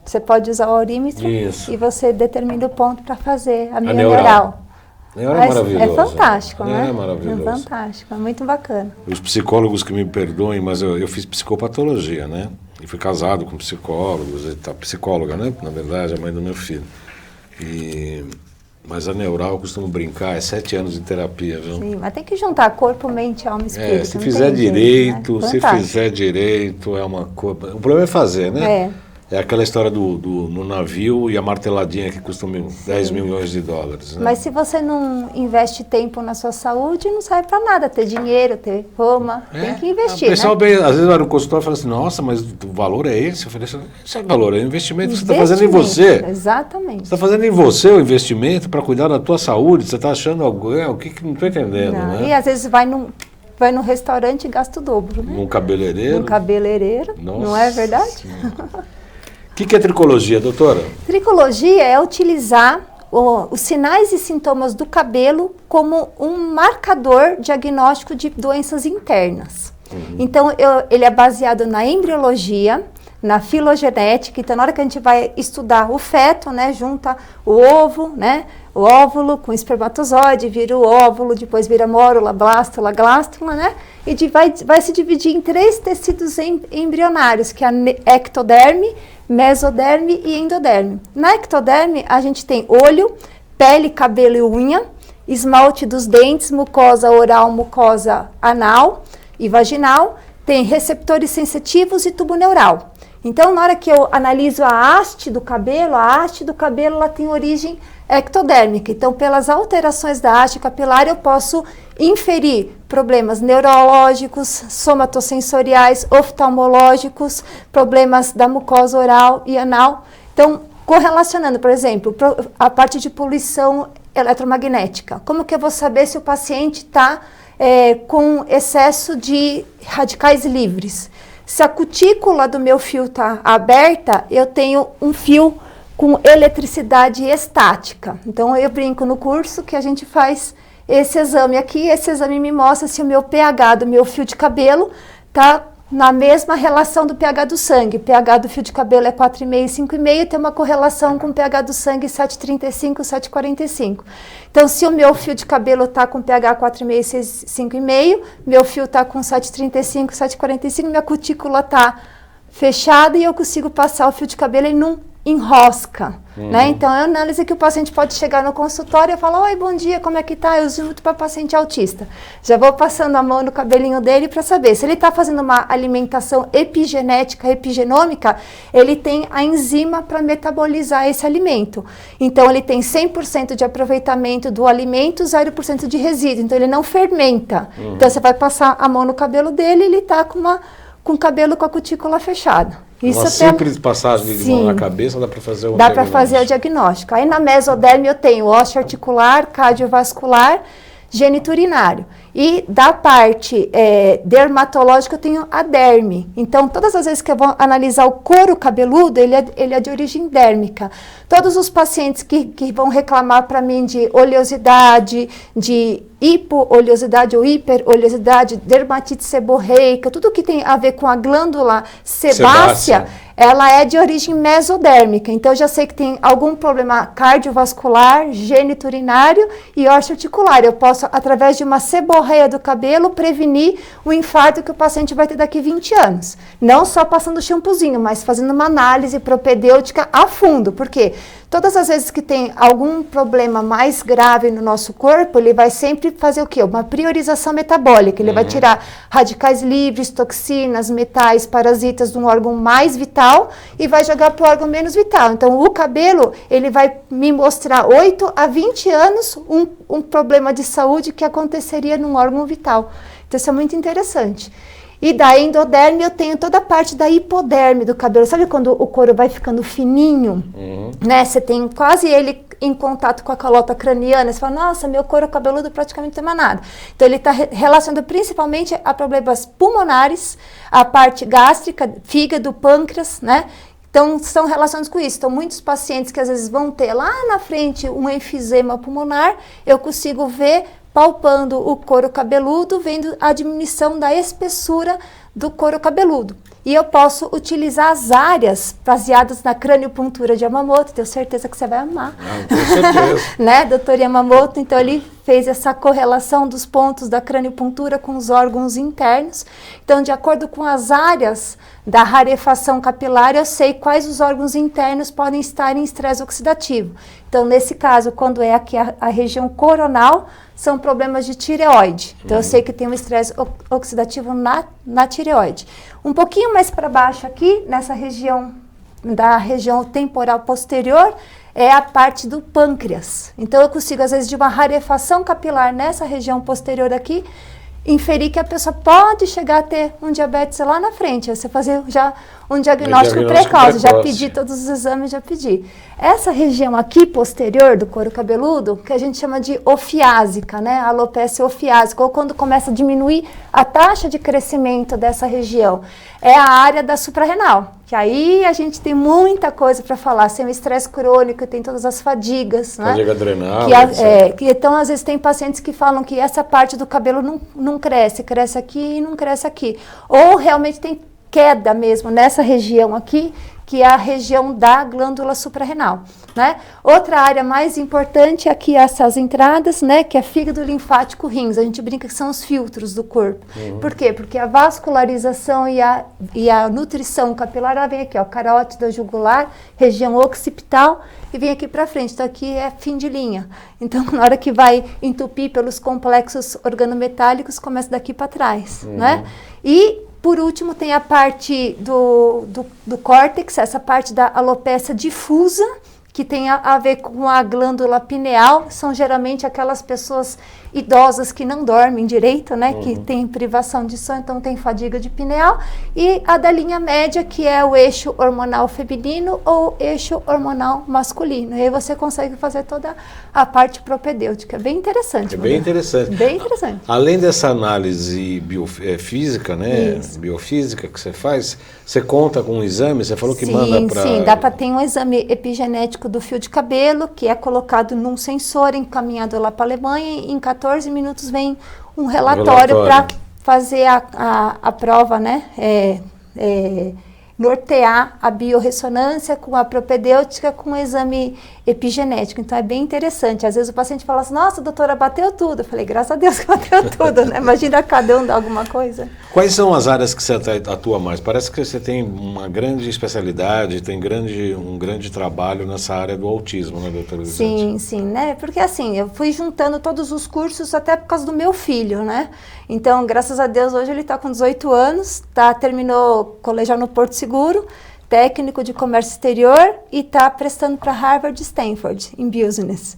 Você pode usar o aurímetro e você determina o ponto para fazer a minha neural. É maravilhoso. É fantástico, né? É maravilhoso. É fantástico, é muito bacana. Os psicólogos que me perdoem, mas eu fiz psicopatologia, né? E fui casado com psicólogos, psicóloga, né? Na verdade, a mãe do meu filho. Mas a neural, eu costumo brincar, é 7 anos de terapia, viu? Sim, mas tem que juntar corpo, mente, alma e espírito. Se fizer direito, né? Se fizer direito, é uma coisa... O problema é fazer, né? É aquela história no navio e a marteladinha que custa 10 milhões de dólares. Né? Mas se você não investe tempo na sua saúde, não serve para nada. Ter dinheiro, ter fama, tem que investir, o pessoal às vezes vai no consultório e fala assim, nossa, mas o valor é esse? Eu falei, esse é o valor, é o investimento que você está fazendo em você. Exatamente. Você está fazendo em você o investimento para cuidar da tua saúde, você está achando algo, o que não estou entendendo, né? E às vezes vai no restaurante e gasta o dobro, né? Num cabeleireiro. Nossa, não é verdade? que é tricologia, doutora? Tricologia é utilizar os sinais e sintomas do cabelo como um marcador diagnóstico de doenças internas. Então, ele é baseado na embriologia, na filogenética. Então, na hora que a gente vai estudar o feto, né, junta o ovo, né, o óvulo com o espermatozoide, vira o óvulo, depois vira mórula, blástula, glástula, né, e vai se dividir em 3 tecidos embrionários, que é a ectoderme, mesoderme e endoderme. Na ectoderme, a gente tem olho, pele, cabelo e unha, esmalte dos dentes, mucosa oral, mucosa anal e vaginal, tem receptores sensitivos e tubo neural. Então, na hora que eu analiso a haste do cabelo, ela tem origem ectodérmica. Então, pelas alterações da haste capilar, eu posso inferir problemas neurológicos, somatossensoriais, oftalmológicos, problemas da mucosa oral e anal. Então, correlacionando, por exemplo, a parte de poluição eletromagnética. Como que eu vou saber se o paciente está com excesso de radicais livres? Se a cutícula do meu fio está aberta, eu tenho um fio com eletricidade estática. Então, eu brinco no curso que a gente faz esse exame aqui. Esse exame me mostra se o meu pH do meu fio de cabelo está na mesma relação do pH do sangue. O pH do fio de cabelo é 4,5, 5,5, tem uma correlação com o pH do sangue 7,35, 7,45. Então, se o meu fio de cabelo está com pH 4,5, 5,5, meu fio está com 7,35, 7,45, minha cutícula está fechada e eu consigo passar o fio de cabelo e não enrosca, né? Então, é a análise que o paciente pode chegar no consultório e falar: oi, bom dia, como é que tá? Eu uso muito para paciente autista. Já vou passando a mão no cabelinho dele para saber se ele está fazendo uma alimentação epigenética, epigenômica, ele tem a enzima para metabolizar esse alimento. Então, ele tem 100% de aproveitamento do alimento, 0% de resíduo. Então, ele não fermenta. Então, você vai passar a mão no cabelo dele e ele está com o cabelo com a cutícula fechada. Isso uma simples passagem de mão na cabeça dá para fazer o diagnóstico. Dá para fazer o diagnóstico. Aí na mesoderme eu tenho ósseo articular, cardiovascular, geniturinário. E da parte dermatológica eu tenho a derme. Então, todas as vezes que eu vou analisar o couro cabeludo, ele é de origem dérmica. Todos os pacientes que vão reclamar para mim de oleosidade, de hipooliosidade ou hiperoleosidade, dermatite seborreica, tudo que tem a ver com a glândula sebácea, ela é de origem mesodérmica. Então, eu já sei que tem algum problema cardiovascular, geniturinário e osteoarticular. Eu posso, através de uma seborreia do cabelo, prevenir o infarto que o paciente vai ter daqui 20 anos. Não só passando shampoozinho, mas fazendo uma análise propedêutica a fundo. Por quê? Todas as vezes que tem algum problema mais grave no nosso corpo, ele vai sempre fazer o quê? Uma priorização metabólica. Ele vai tirar radicais livres, toxinas, metais, parasitas de um órgão mais vital e vai jogar para o órgão menos vital. Então, o cabelo, ele vai me mostrar 8 a 20 anos um problema de saúde que aconteceria num órgão vital. Então, isso é muito interessante. E da endoderme eu tenho toda a parte da hipoderme do cabelo. Sabe quando o couro vai ficando fininho? Né? Você tem quase ele em contato com a calota craniana. Você fala: nossa, meu couro cabeludo praticamente não tem mais nada. Então, ele está relacionado principalmente a problemas pulmonares, a parte gástrica, fígado, pâncreas, né? Então, são relacionados com isso. Então, muitos pacientes que às vezes vão ter lá na frente um enfisema pulmonar, eu consigo ver palpando o couro cabeludo, vendo a diminuição da espessura do couro cabeludo. E eu posso utilizar as áreas baseadas na craniopuntura de Yamamoto. Tenho certeza que você vai amar. Com certeza. Né, doutor Yamamoto? Então, ele fez essa correlação dos pontos da craniopuntura com os órgãos internos. Então, de acordo com as áreas da rarefação capilar, eu sei quais os órgãos internos podem estar em estresse oxidativo. Então, nesse caso, quando é aqui a região coronal, são problemas de tireoide. Então, eu sei que tem um estresse oxidativo na tireoide. Um pouquinho mais para baixo aqui, nessa região, da região temporal posterior, é a parte do pâncreas. Então, eu consigo, às vezes, de uma rarefação capilar nessa região posterior aqui, inferir que a pessoa pode chegar a ter um diabetes lá na frente. Você fazer já um diagnóstico precoce. Já pedi todos os exames, já pedi. Essa região aqui posterior do couro cabeludo, que a gente chama de ofiásica, né? Alopecia ofiásica, ou quando começa a diminuir a taxa de crescimento dessa região, é a área da suprarrenal, Que aí a gente tem muita coisa para falar, sem o estresse crônico, tem todas as fadigas, né? Fadiga adrenal, então, às vezes, tem pacientes que falam que essa parte do cabelo não cresce, cresce aqui e não cresce aqui. Ou realmente tem queda mesmo nessa região aqui, que é a região da glândula suprarrenal, né? Outra área mais importante é aqui essas entradas, né? Que é fígado, linfático, rins. A gente brinca que são os filtros do corpo. Por quê? Porque a vascularização e a nutrição capilar, ela vem aqui, ó, carótida jugular, região occipital, e vem aqui para frente. Então, aqui é fim de linha. Então, na hora que vai entupir pelos complexos organometálicos, começa daqui para trás, né? E por último, tem a parte do córtex, essa parte da alopécia difusa, que tem a ver com a glândula pineal. São geralmente aquelas pessoas idosas que não dormem direito, né? Que tem privação de sono, então tem fadiga de pineal. E a da linha média, que é o eixo hormonal feminino ou eixo hormonal masculino. E aí você consegue fazer toda a parte propedêutica. É bem interessante. É bem interessante. Bem interessante. Além dessa análise física, né? Isso. Biofísica que você faz, você conta com um exame, você falou que manda para... Sim, tem um exame epigenético do fio de cabelo, que é colocado num sensor, encaminhado lá para a Alemanha, e em 14 minutos vem um relatório para fazer a prova, né? Nortear a biorressonância com a propedêutica com o exame epigenético. Então, é bem interessante. Às vezes o paciente fala assim, nossa, doutora, bateu tudo. Eu falei, graças a Deus que bateu tudo, né? Imagina cada um dar alguma coisa. Quais são as áreas que você atua mais? Parece que você tem uma grande especialidade, tem um grande trabalho nessa área do autismo, né, doutora Elisete? Sim, né? Porque assim, eu fui juntando todos os cursos até por causa do meu filho, né? Então, graças a Deus, hoje ele está com 18 anos, terminou colegial no Porto Seguro, técnico de comércio exterior e está prestando para Harvard e Stanford, em business.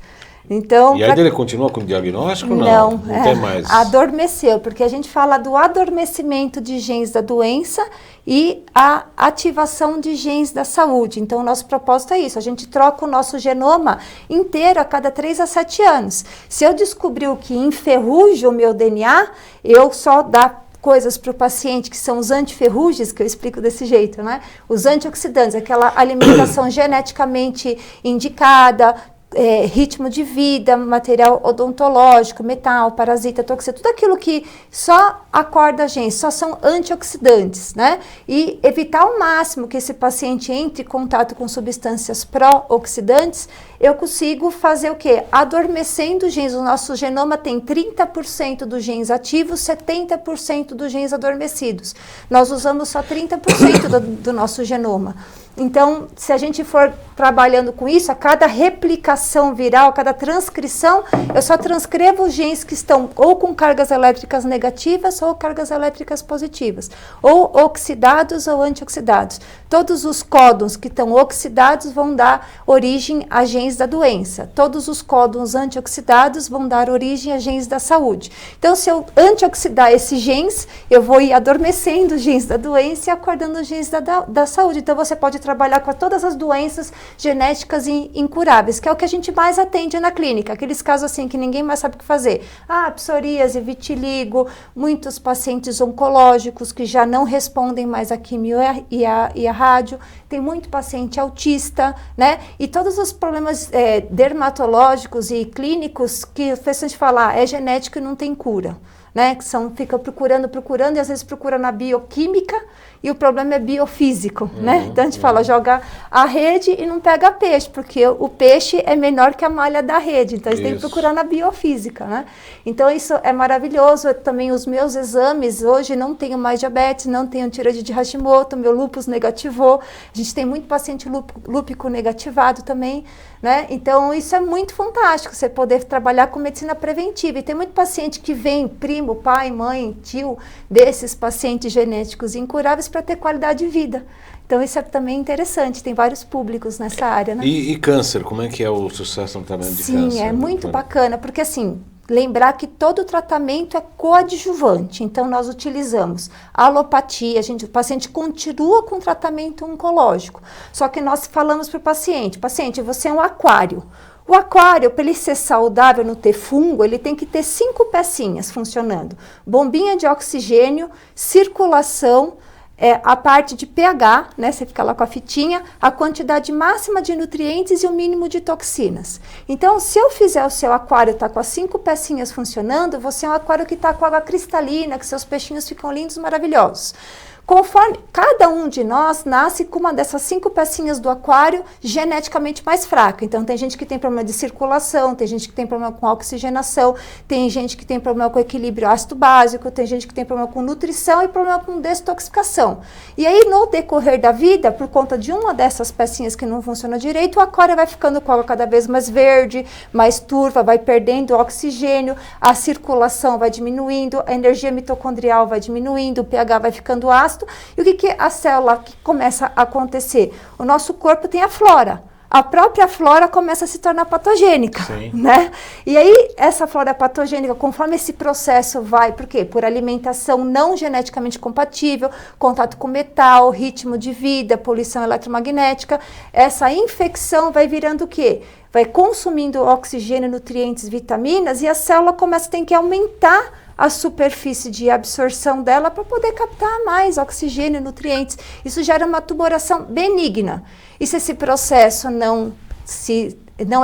Então, e aí ele continua com o diagnóstico? Não tem mais. Adormeceu, porque a gente fala do adormecimento de genes da doença e a ativação de genes da saúde. Então, o nosso propósito é isso, a gente troca o nosso genoma inteiro a cada 3 a 7 anos. Se eu descobrir o que enferruja o meu DNA, eu só dá coisas para o paciente que são os antiferrugens, que eu explico desse jeito, né? Os antioxidantes, aquela alimentação geneticamente indicada, ritmo de vida, material odontológico, metal, parasita, toxina, tudo aquilo que só acorda a gente, só são antioxidantes, né? E evitar ao máximo que esse paciente entre em contato com substâncias pró-oxidantes, eu consigo fazer o quê? Adormecendo os genes. O nosso genoma tem 30% dos genes ativos, 70% dos genes adormecidos. Nós usamos só 30% do nosso genoma. Então, se a gente for trabalhando com isso, a cada replicação viral, a cada transcrição, eu só transcrevo os genes que estão ou com cargas elétricas negativas ou cargas elétricas positivas, ou oxidados ou antioxidados. Todos os códons que estão oxidados vão dar origem a genes da doença. Todos os códons antioxidados vão dar origem a genes da saúde. Então, se eu antioxidar esses genes, eu vou ir adormecendo os genes da doença e acordando os genes da saúde. Então, você pode trabalhar com todas as doenças genéticas incuráveis, que é o que a gente mais atende na clínica, aqueles casos assim que ninguém mais sabe o que fazer. Psoríase, vitiligo, muitos pacientes oncológicos que já não respondem mais à quimio e à rádio, tem muito paciente autista, né? E todos os problemas dermatológicos e clínicos que o paciente fala, é genético e não tem cura. Né, que fica procurando e às vezes procura na bioquímica e o problema é biofísico, né? Então a gente fala, joga a rede e não pega peixe, porque o peixe é menor que a malha da rede, então a gente tem que procurar na biofísica, né? Então isso é maravilhoso. Também os meus exames, hoje não tenho mais diabetes, não tenho tireoide de Hashimoto, meu lúpus negativou, a gente tem muito paciente lúpico negativado também, né? Então isso é muito fantástico, você poder trabalhar com medicina preventiva, e tem muito paciente que vem, primo, pai, mãe, tio, desses pacientes genéticos incuráveis para ter qualidade de vida. Então isso é também interessante, tem vários públicos nessa área, né? E câncer, como é que é o sucesso no tratamento de câncer? Sim, é muito bacana, porque assim, lembrar que todo tratamento é coadjuvante, então nós utilizamos alopatia, o paciente continua com tratamento oncológico, só que nós falamos para o paciente, você é um aquário. O aquário, para ele ser saudável, não ter fungo, ele tem que ter 5 pecinhas funcionando. Bombinha de oxigênio, circulação, é a parte de pH, né? Você fica lá com a fitinha, a quantidade máxima de nutrientes e o mínimo de toxinas. Então, se eu fizer o seu aquário tá com as 5 pecinhas funcionando, você é um aquário que está com água cristalina, que seus peixinhos ficam lindos, maravilhosos. Conforme cada um de nós nasce com uma dessas 5 pecinhas do aquário geneticamente mais fraca. Então, tem gente que tem problema de circulação, tem gente que tem problema com oxigenação, tem gente que tem problema com equilíbrio ácido básico, tem gente que tem problema com nutrição e problema com detoxificação. E aí, no decorrer da vida, por conta de uma dessas pecinhas que não funciona direito, o aquário vai ficando com água cada vez mais verde, mais turva, vai perdendo oxigênio, a circulação vai diminuindo, a energia mitocondrial vai diminuindo, o pH vai ficando ácido. E o que é a célula que começa a acontecer? O nosso corpo tem a flora. A própria flora começa a se tornar patogênica, né? E aí, essa flora patogênica, conforme esse processo vai, por quê? Por alimentação não geneticamente compatível, contato com metal, ritmo de vida, poluição eletromagnética, essa infecção vai virando o quê? Vai consumindo oxigênio, nutrientes, vitaminas, e a célula tem que aumentar a superfície de absorção dela para poder captar mais oxigênio e nutrientes. Isso gera uma tumoração benigna. E se esse processo não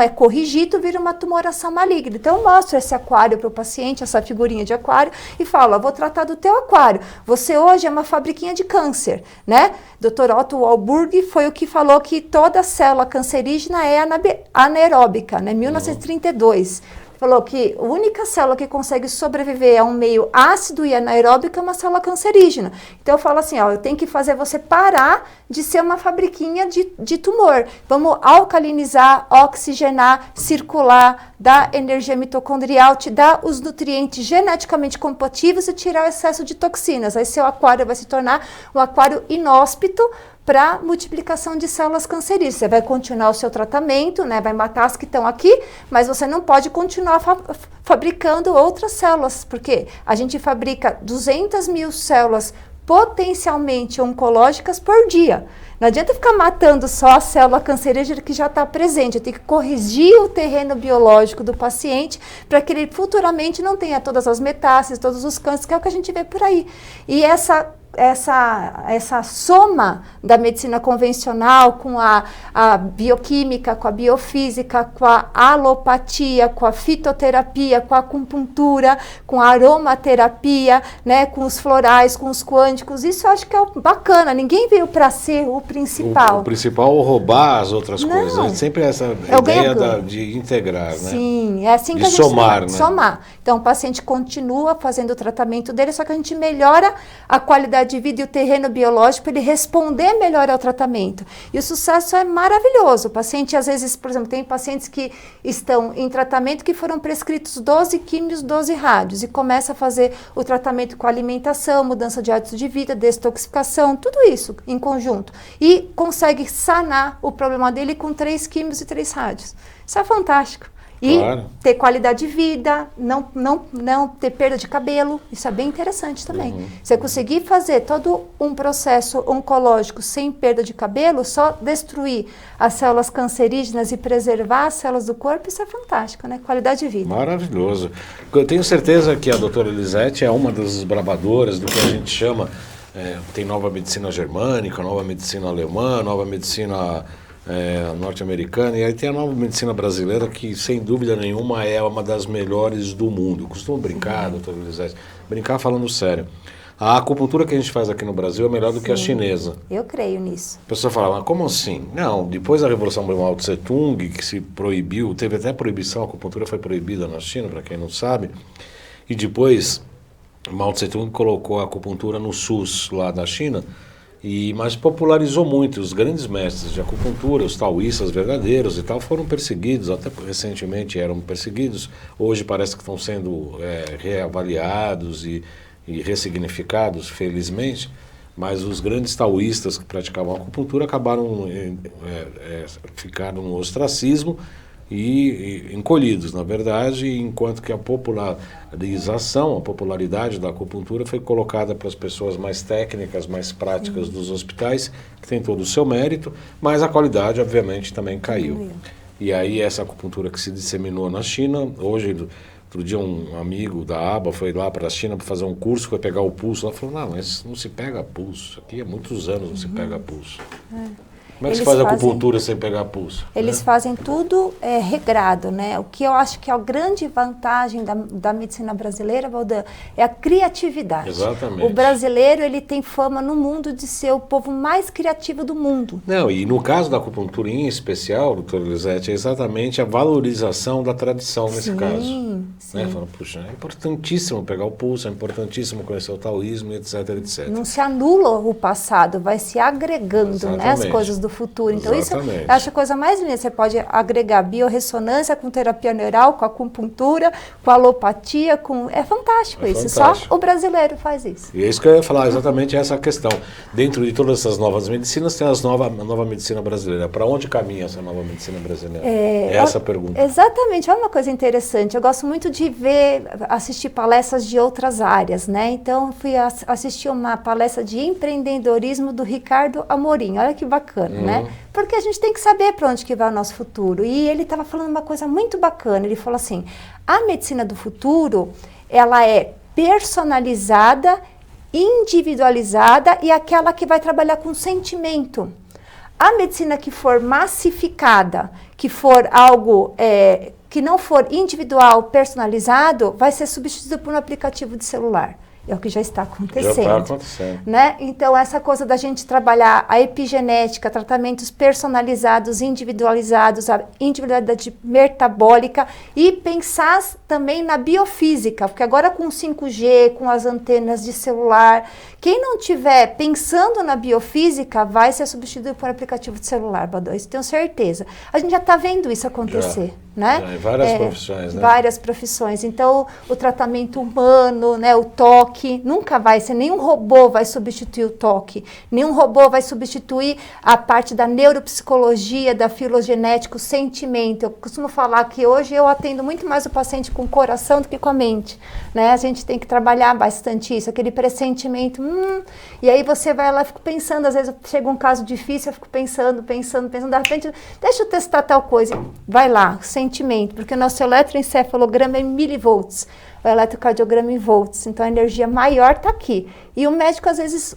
é corrigido, vira uma tumoração maligna. Então, eu mostro esse aquário para o paciente, essa figurinha de aquário, e falo, vou tratar do teu aquário. Você hoje é uma fabriquinha de câncer, né? Dr. Otto Warburg foi o que falou que toda célula cancerígena é anaeróbica, né? 1932. Falou que a única célula que consegue sobreviver a um meio ácido e anaeróbico é uma célula cancerígena. Então, eu falo assim, eu tenho que fazer você parar de ser uma fabriquinha de tumor. Vamos alcalinizar, oxigenar, circular, dar energia mitocondrial, te dar os nutrientes geneticamente compatíveis e tirar o excesso de toxinas. Aí, seu aquário vai se tornar um aquário inóspito para multiplicação de células cancerígenas. Você vai continuar o seu tratamento, né? Vai matar as que estão aqui, mas você não pode continuar fabricando outras células, porque a gente fabrica 200 mil células potencialmente oncológicas por dia. Não adianta ficar matando só a célula cancerígena que já está presente. Tem que corrigir o terreno biológico do paciente para que ele futuramente não tenha todas as metástases, todos os cânceres, que é o que a gente vê por aí. E essa soma da medicina convencional com a bioquímica, com a biofísica, com a alopatia, com a fitoterapia, com a acupuntura, com a aromaterapia, né, com os florais, com os quânticos, isso eu acho que é bacana. Ninguém veio para ser o principal. O principal é roubar as outras coisas. Né? Sempre essa ideia de integrar, né? Sim, é assim que a gente somar, né? Somar. Então, o paciente continua fazendo o tratamento dele, só que a gente melhora a qualidade de vida e o terreno biológico para ele responder melhor ao tratamento. E o sucesso é maravilhoso. O paciente, às vezes, por exemplo, tem pacientes que estão em tratamento que foram prescritos 12 químios, 12 rádios, e começa a fazer o tratamento com alimentação, mudança de hábitos de vida, detoxificação, tudo isso em conjunto. E consegue sanar o problema dele com 3 químios e 3 rádios. Isso é fantástico. E ter qualidade de vida, não ter perda de cabelo, isso é bem interessante também. Você conseguir fazer todo um processo oncológico sem perda de cabelo, só destruir as células cancerígenas e preservar as células do corpo, isso é fantástico, né? Qualidade de vida. Maravilhoso. Eu tenho certeza que a doutora Elisete é uma das desbravadoras do que a gente chama, tem nova medicina germânica, nova medicina alemã, nova medicina norte-americana, e aí tem a nova medicina brasileira que, sem dúvida nenhuma, é uma das melhores do mundo. Eu costumo brincar, doutora Elisete, brincar falando sério. A acupuntura que a gente faz aqui no Brasil é melhor do que a chinesa. Eu creio nisso. A pessoa fala, mas como assim? Não, depois da Revolução do Mao Tse Tung, que se proibiu, teve até proibição, a acupuntura foi proibida na China, para quem não sabe, e depois Mao Tse Tung colocou a acupuntura no SUS lá da China, mas popularizou muito. Os grandes mestres de acupuntura, os taoístas verdadeiros e tal, foram perseguidos, até recentemente eram perseguidos, hoje parece que estão sendo reavaliados e ressignificados, felizmente, mas os grandes taoístas que praticavam acupuntura ficaram no ostracismo e encolhidos, na verdade, enquanto que a popularidade da acupuntura foi colocada para as pessoas mais técnicas, mais práticas dos hospitais, que tem todo o seu mérito, mas a qualidade, obviamente, também caiu. E aí essa acupuntura que se disseminou na China, hoje Outro dia um amigo da ABA foi lá para a China para fazer um curso, foi pegar o pulso. Ela falou, não, mas não se pega pulso. Aqui há muitos anos não se pega pulso. Como é que se faz acupuntura sem pegar pulso? Eles fazem tudo regrado, né? O que eu acho que é a grande vantagem da medicina brasileira, Valdan, é a criatividade. Exatamente. O brasileiro, ele tem fama no mundo de ser o povo mais criativo do mundo. Não, e no caso da acupuntura em especial, doutora Elisete, é exatamente a valorização da tradição nesse caso. Sim. Né? Fala, puxa, é importantíssimo pegar o pulso, é importantíssimo conhecer o taoísmo, etc, etc. Não se anula o passado, vai se agregando, né, as coisas do futuro. Então Exatamente. isso eu acho a coisa mais linda. Você pode agregar biorressonância com terapia neural, com acupuntura, com alopatia, é fantástico isso. Fantástico. Só o brasileiro faz isso. E é isso que eu ia falar, exatamente essa questão. Dentro de todas essas novas medicinas, tem a nova medicina brasileira. Para onde caminha essa nova medicina brasileira? É essa a pergunta. Exatamente. Olha uma coisa interessante. Eu gosto muito de assistir palestras de outras áreas, né? Então, fui assistir uma palestra de empreendedorismo do Ricardo Amorim. Olha que bacana, né? Porque a gente tem que saber para onde que vai o nosso futuro. E ele estava falando uma coisa muito bacana. Ele falou assim, a medicina do futuro, ela é personalizada, individualizada e aquela que vai trabalhar com sentimento. A medicina que for massificada, que for algo que não for individual, personalizado, vai ser substituído por um aplicativo de celular. É o que já está acontecendo. Já está acontecendo. Né? Então, essa coisa da gente trabalhar a epigenética, tratamentos personalizados, individualizados, a individualidade metabólica e pensar também na biofísica, porque agora com o 5G, com as antenas de celular, quem não estiver pensando na biofísica vai ser substituído por um aplicativo de celular, Badão, isso tenho certeza. A gente já está vendo isso acontecer. Né? Em várias profissões, né? Várias profissões. Então, o tratamento humano, né, o toque, nunca vai ser, nenhum robô vai substituir o toque, nenhum robô vai substituir a parte da neuropsicologia, da filogenética, o sentimento. Eu costumo falar que hoje eu atendo muito mais o paciente com o coração do que com a mente, né? A gente tem que trabalhar bastante isso, aquele pressentimento, e aí você vai lá, fico pensando, às vezes chega um caso difícil, eu fico pensando, de repente, deixa eu testar tal coisa, vai lá, sentimento, porque o nosso eletroencefalograma é em milivolts, o eletrocardiograma em volts, então a energia maior está aqui. E o médico, às vezes,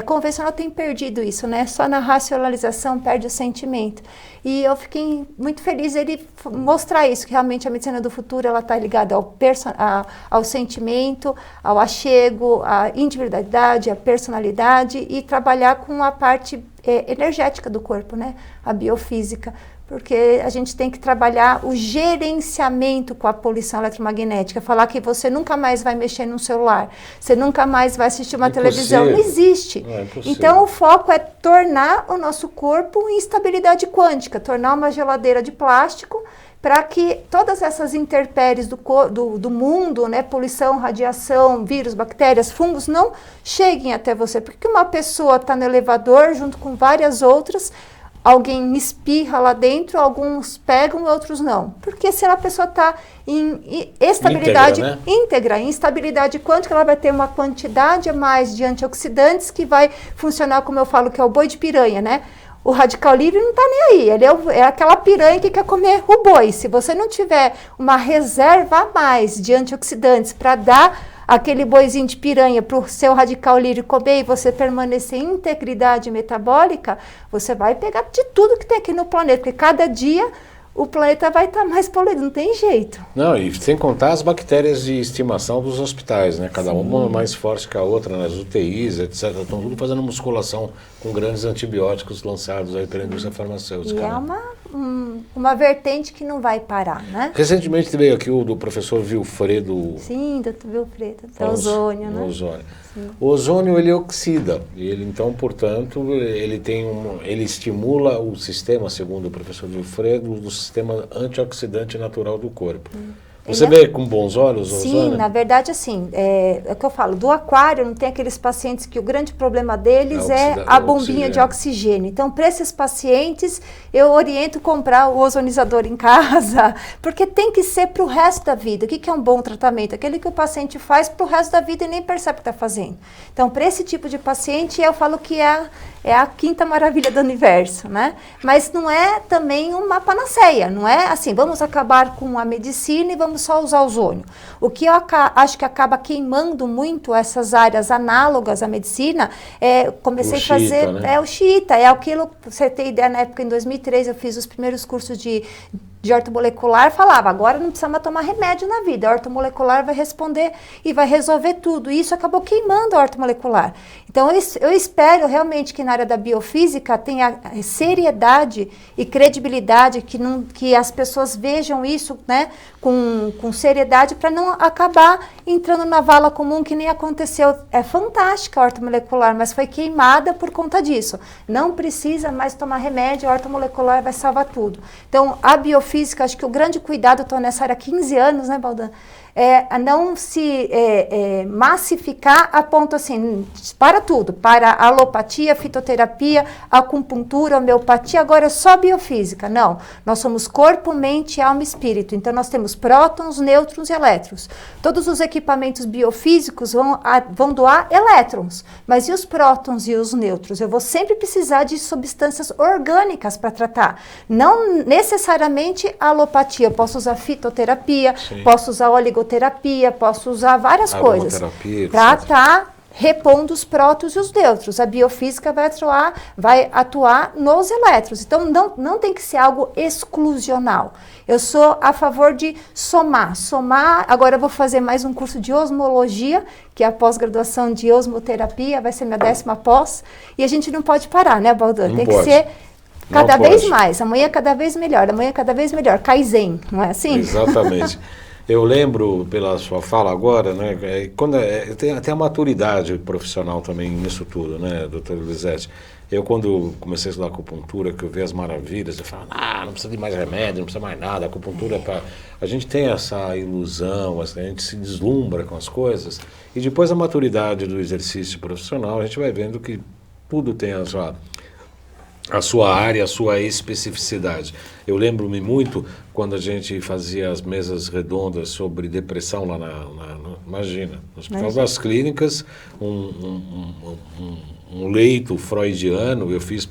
convencional tem perdido isso, né? Só na racionalização perde o sentimento. E eu fiquei muito feliz ele mostrar isso, que realmente a medicina do futuro ela está ligada ao sentimento, ao achego, à individualidade, à personalidade e trabalhar com a parte energética do corpo, né? A biofísica. Porque a gente tem que trabalhar o gerenciamento com a poluição eletromagnética. Falar que você nunca mais vai mexer num celular, você nunca mais vai assistir uma televisão. Não existe. Não, é impossível. Então, o foco é tornar o nosso corpo em estabilidade quântica, tornar uma geladeira de plástico para que todas essas intempéries do mundo, né, poluição, radiação, vírus, bactérias, fungos, não cheguem até você. Porque uma pessoa está no elevador junto com várias outras, alguém espirra lá dentro, alguns pegam e outros não. Porque se a pessoa está em estabilidade íntegra, em instabilidade quântica, ela vai ter uma quantidade a mais de antioxidantes que vai funcionar, como eu falo, que é o boi de piranha, né? O radical livre não está nem aí, ele é aquela piranha que quer comer o boi. Se você não tiver uma reserva a mais de antioxidantes para dar aquele boizinho de piranha para o seu radical livre comer e você permanecer em integridade metabólica, você vai pegar de tudo que tem aqui no planeta, porque cada dia o planeta vai estar mais poluído, não tem jeito. Não, e sem contar as bactérias de estimação dos hospitais, né? Cada uma mais forte que a outra, nas UTIs, etc. Estão tudo fazendo musculação com grandes antibióticos lançados aí pela indústria farmacêutica. E é uma vertente que não vai parar, né? Recentemente veio aqui o do professor Vilfredo. Sim, doutor Vilfredo, do ozônio, né? Ozônio. O ozônio, ele oxida, ele, então, portanto, ele estimula o sistema, segundo o professor Vilfredo, do sistema antioxidante natural do corpo. Você vê com bons olhos o ozônio? Sim, na verdade, assim, é o que eu falo, do aquário não tem aqueles pacientes que o grande problema deles é a bombinha de oxigênio. Então, para esses pacientes, eu oriento comprar o ozonizador em casa, porque tem que ser para o resto da vida. O que é um bom tratamento? Aquele que o paciente faz para o resto da vida e nem percebe que está fazendo. Então, para esse tipo de paciente, eu falo que é é a quinta maravilha do universo, né? Mas não é também uma panaceia, não é assim, vamos acabar com a medicina e vamos só usar ozônio. O que eu acho que acaba queimando muito essas áreas análogas à medicina, comecei a fazer, né? O xiita, é aquilo, você tem ideia, na época, em 2003, eu fiz os primeiros cursos de ortomolecular, falava, agora não precisa mais tomar remédio na vida, a ortomolecular vai responder e vai resolver tudo, e isso acabou queimando a ortomolecular. Então, eu espero realmente que na área da biofísica tenha seriedade e credibilidade, que as pessoas vejam isso, né, com seriedade, para não acabar entrando na vala comum, que nem aconteceu. É fantástica a ortomolecular, mas foi queimada por conta disso. Não precisa mais tomar remédio, a ortomolecular vai salvar tudo. Então, a biofísica, acho que o grande cuidado, estou nessa área há 15 anos, né, Baldan? A não se massificar a ponto assim, para tudo, para alopatia, fitoterapia, acupuntura, homeopatia, agora é só biofísica. Não, nós somos corpo, mente, alma e espírito. Então, nós temos prótons, nêutrons e elétrons. Todos os equipamentos biofísicos vão doar elétrons, mas e os prótons e os nêutrons? Eu vou sempre precisar de substâncias orgânicas para tratar. Não necessariamente a alopatia, eu posso usar fitoterapia, sim, posso usar oligoterapia, posso usar várias coisas para estar repondo os prótons e os nêutrons. A biofísica vai atuar nos elétrons. Então, não tem que ser algo exclusional. Eu sou a favor de somar. Agora eu vou fazer mais um curso de osmologia, que é a pós-graduação de osmoterapia, vai ser minha 10ª pós, e a gente não pode parar, né, Baldan? Tem que ser cada vez mais. Amanhã cada vez melhor, amanhã cada vez melhor. Kaizen, não é assim? Exatamente. Eu lembro, pela sua fala agora, né, tem a maturidade profissional também nisso tudo, né, doutora Elisete? Eu, quando comecei a estudar acupuntura, que eu vi as maravilhas, eu falava, não precisa de mais remédio, não precisa mais nada, a acupuntura é para... A gente tem essa ilusão, a gente se deslumbra com as coisas, e depois a maturidade do exercício profissional, a gente vai vendo que tudo tem a sua área, a sua especificidade. Eu lembro-me muito quando a gente fazia as mesas redondas sobre depressão lá imagina, no Hospital das Clínicas, um leito freudiano, eu fiz,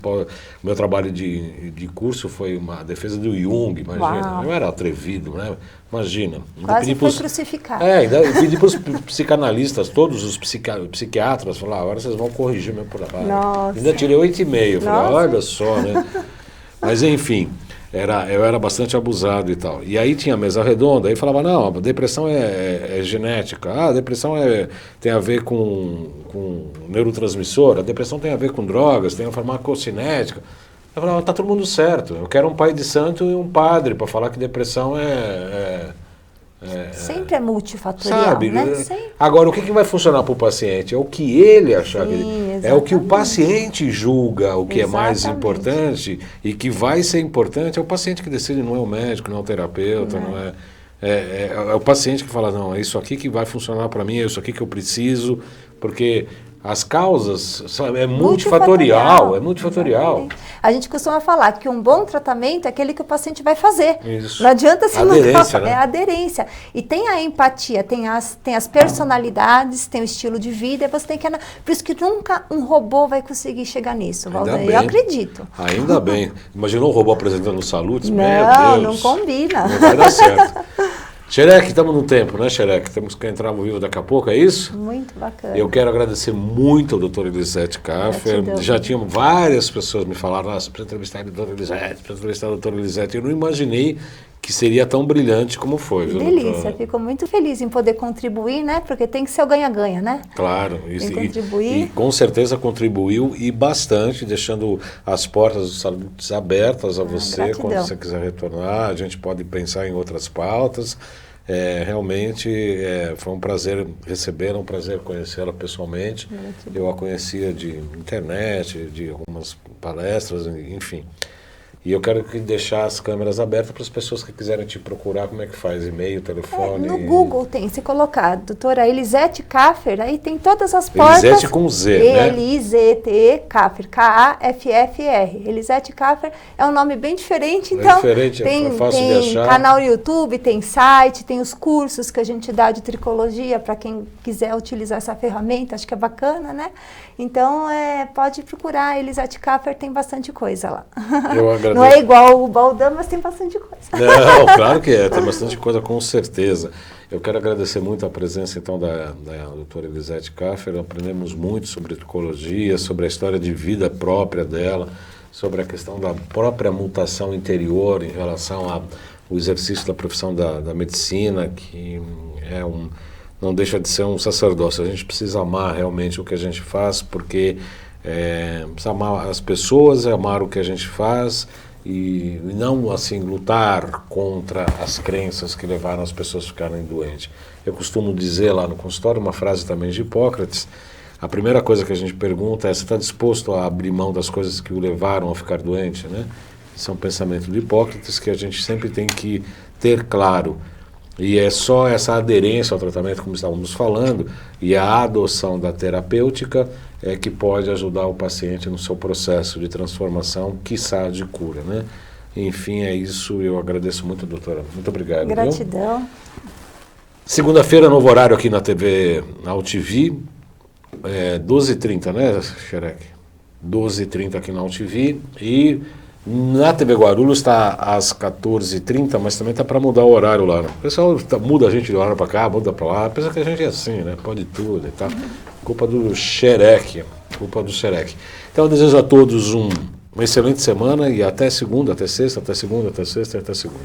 meu trabalho de curso foi uma defesa do Jung, imagina, eu era atrevido, né? Imagina. Quase foi crucificado. Eu pedi para os psicanalistas, todos os psiquiatras, falar, agora vocês vão corrigir meu trabalho. Nossa. Ainda tirei 8,5, falei, olha só, né? Mas enfim, eu era bastante abusado e tal. E aí tinha a mesa redonda, aí falava, não, a depressão é genética, a depressão tem a ver com neurotransmissor, a depressão tem a ver com drogas, tem a farmacocinética. Eu falava, tá todo mundo certo, eu quero um pai de santo e um padre para falar que depressão sempre é multifatorial, sabe, né? Agora, o que vai funcionar para o paciente? É o que ele achar, é o que o paciente julga o que é mais importante e que vai ser importante, é o paciente que decide, não é o médico, não é o terapeuta, não é... É o paciente que fala, não, é isso aqui que vai funcionar para mim, é isso aqui que eu preciso, porque as causas, sabe, é multifatorial. Exatamente. A gente costuma falar que um bom tratamento é aquele que o paciente vai fazer. Isso. Não adianta você aderência, né? É a aderência. E tem a empatia, tem as personalidades, tem o estilo de vida, você tem que... Por isso que nunca um robô vai conseguir chegar nisso, Valdir. Eu acredito. Ainda bem. Imaginou um robô apresentando salutes? Não, não combina. Não vai dar certo. Xerec, estamos no tempo, né, Xerec? Temos que entrar ao vivo daqui a pouco, é isso? Muito bacana. Eu quero agradecer muito ao doutor Elisete Kaffer. Já tinham várias pessoas me falaram, nossa, precisa entrevistar a doutora Elisete, precisa entrevistar a doutora Elisete. Eu não imaginei que seria tão brilhante como foi. Que delícia, fico muito feliz em poder contribuir, né? Porque tem que ser o ganha-ganha, né? Claro, contribuir. E com certeza contribuiu e bastante, deixando as portas dos salutos abertas a você, gratidão. Quando você quiser retornar, a gente pode pensar em outras pautas. Realmente foi um prazer recebê-la, um prazer conhecê-la pessoalmente. Eu a conhecia de internet, de algumas palestras, enfim. E eu quero deixar as câmeras abertas para as pessoas que quiserem te procurar, como é que faz? E-mail, telefone? No Google tem, se colocar doutora Elisete Kaffer, aí tem todas as portas. Elisete com Z, né? Elizete Kaffer, K-A-F-F-R. Elisete Kaffer é um nome bem diferente, então diferente, é fácil de achar. Tem canal no YouTube, tem site, tem os cursos que a gente dá de tricologia para quem quiser utilizar essa ferramenta, acho que é bacana, né? Então, pode procurar, Elisete Kaffer, tem bastante coisa lá. Eu agradeço. Não é igual o Baldão, mas tem bastante coisa. Não, claro que é, tem bastante coisa, com certeza. Eu quero agradecer muito a presença, então, da doutora Elisete Kaffer. Aprendemos muito sobre tricologia, sobre a história de vida própria dela, sobre a questão da própria mutação interior em relação ao exercício da profissão da medicina, que não deixa de ser um sacerdócio. A gente precisa amar realmente o que a gente faz, porque precisa amar as pessoas, amar o que a gente faz e não assim lutar contra as crenças que levaram as pessoas a ficarem doentes. Eu costumo dizer lá no consultório uma frase também de Hipócrates. A primeira coisa que a gente pergunta é: você está disposto a abrir mão das coisas que o levaram a ficar doente, né? Isso é um pensamento de Hipócrates que a gente sempre tem que ter claro. E é só essa aderência ao tratamento, como estávamos falando, e a adoção da terapêutica que pode ajudar o paciente no seu processo de transformação, quiçá de cura, né? Enfim, é isso. Eu agradeço muito, doutora. Muito obrigado. Gratidão. Viu? Segunda-feira, novo horário aqui na TV, na UTV, 12h30, né, Xerec? 12h30 aqui na UTV. E na TV Guarulhos está às 14h30, mas também está para mudar o horário lá. Né? O pessoal muda a gente de hora para cá, muda para lá, pensa que a gente é assim, né? Pode tudo e tal. Culpa do Xerec, culpa do Xerec. Então eu desejo a todos uma excelente semana e até segunda, até sexta, até segunda, até sexta e até segunda.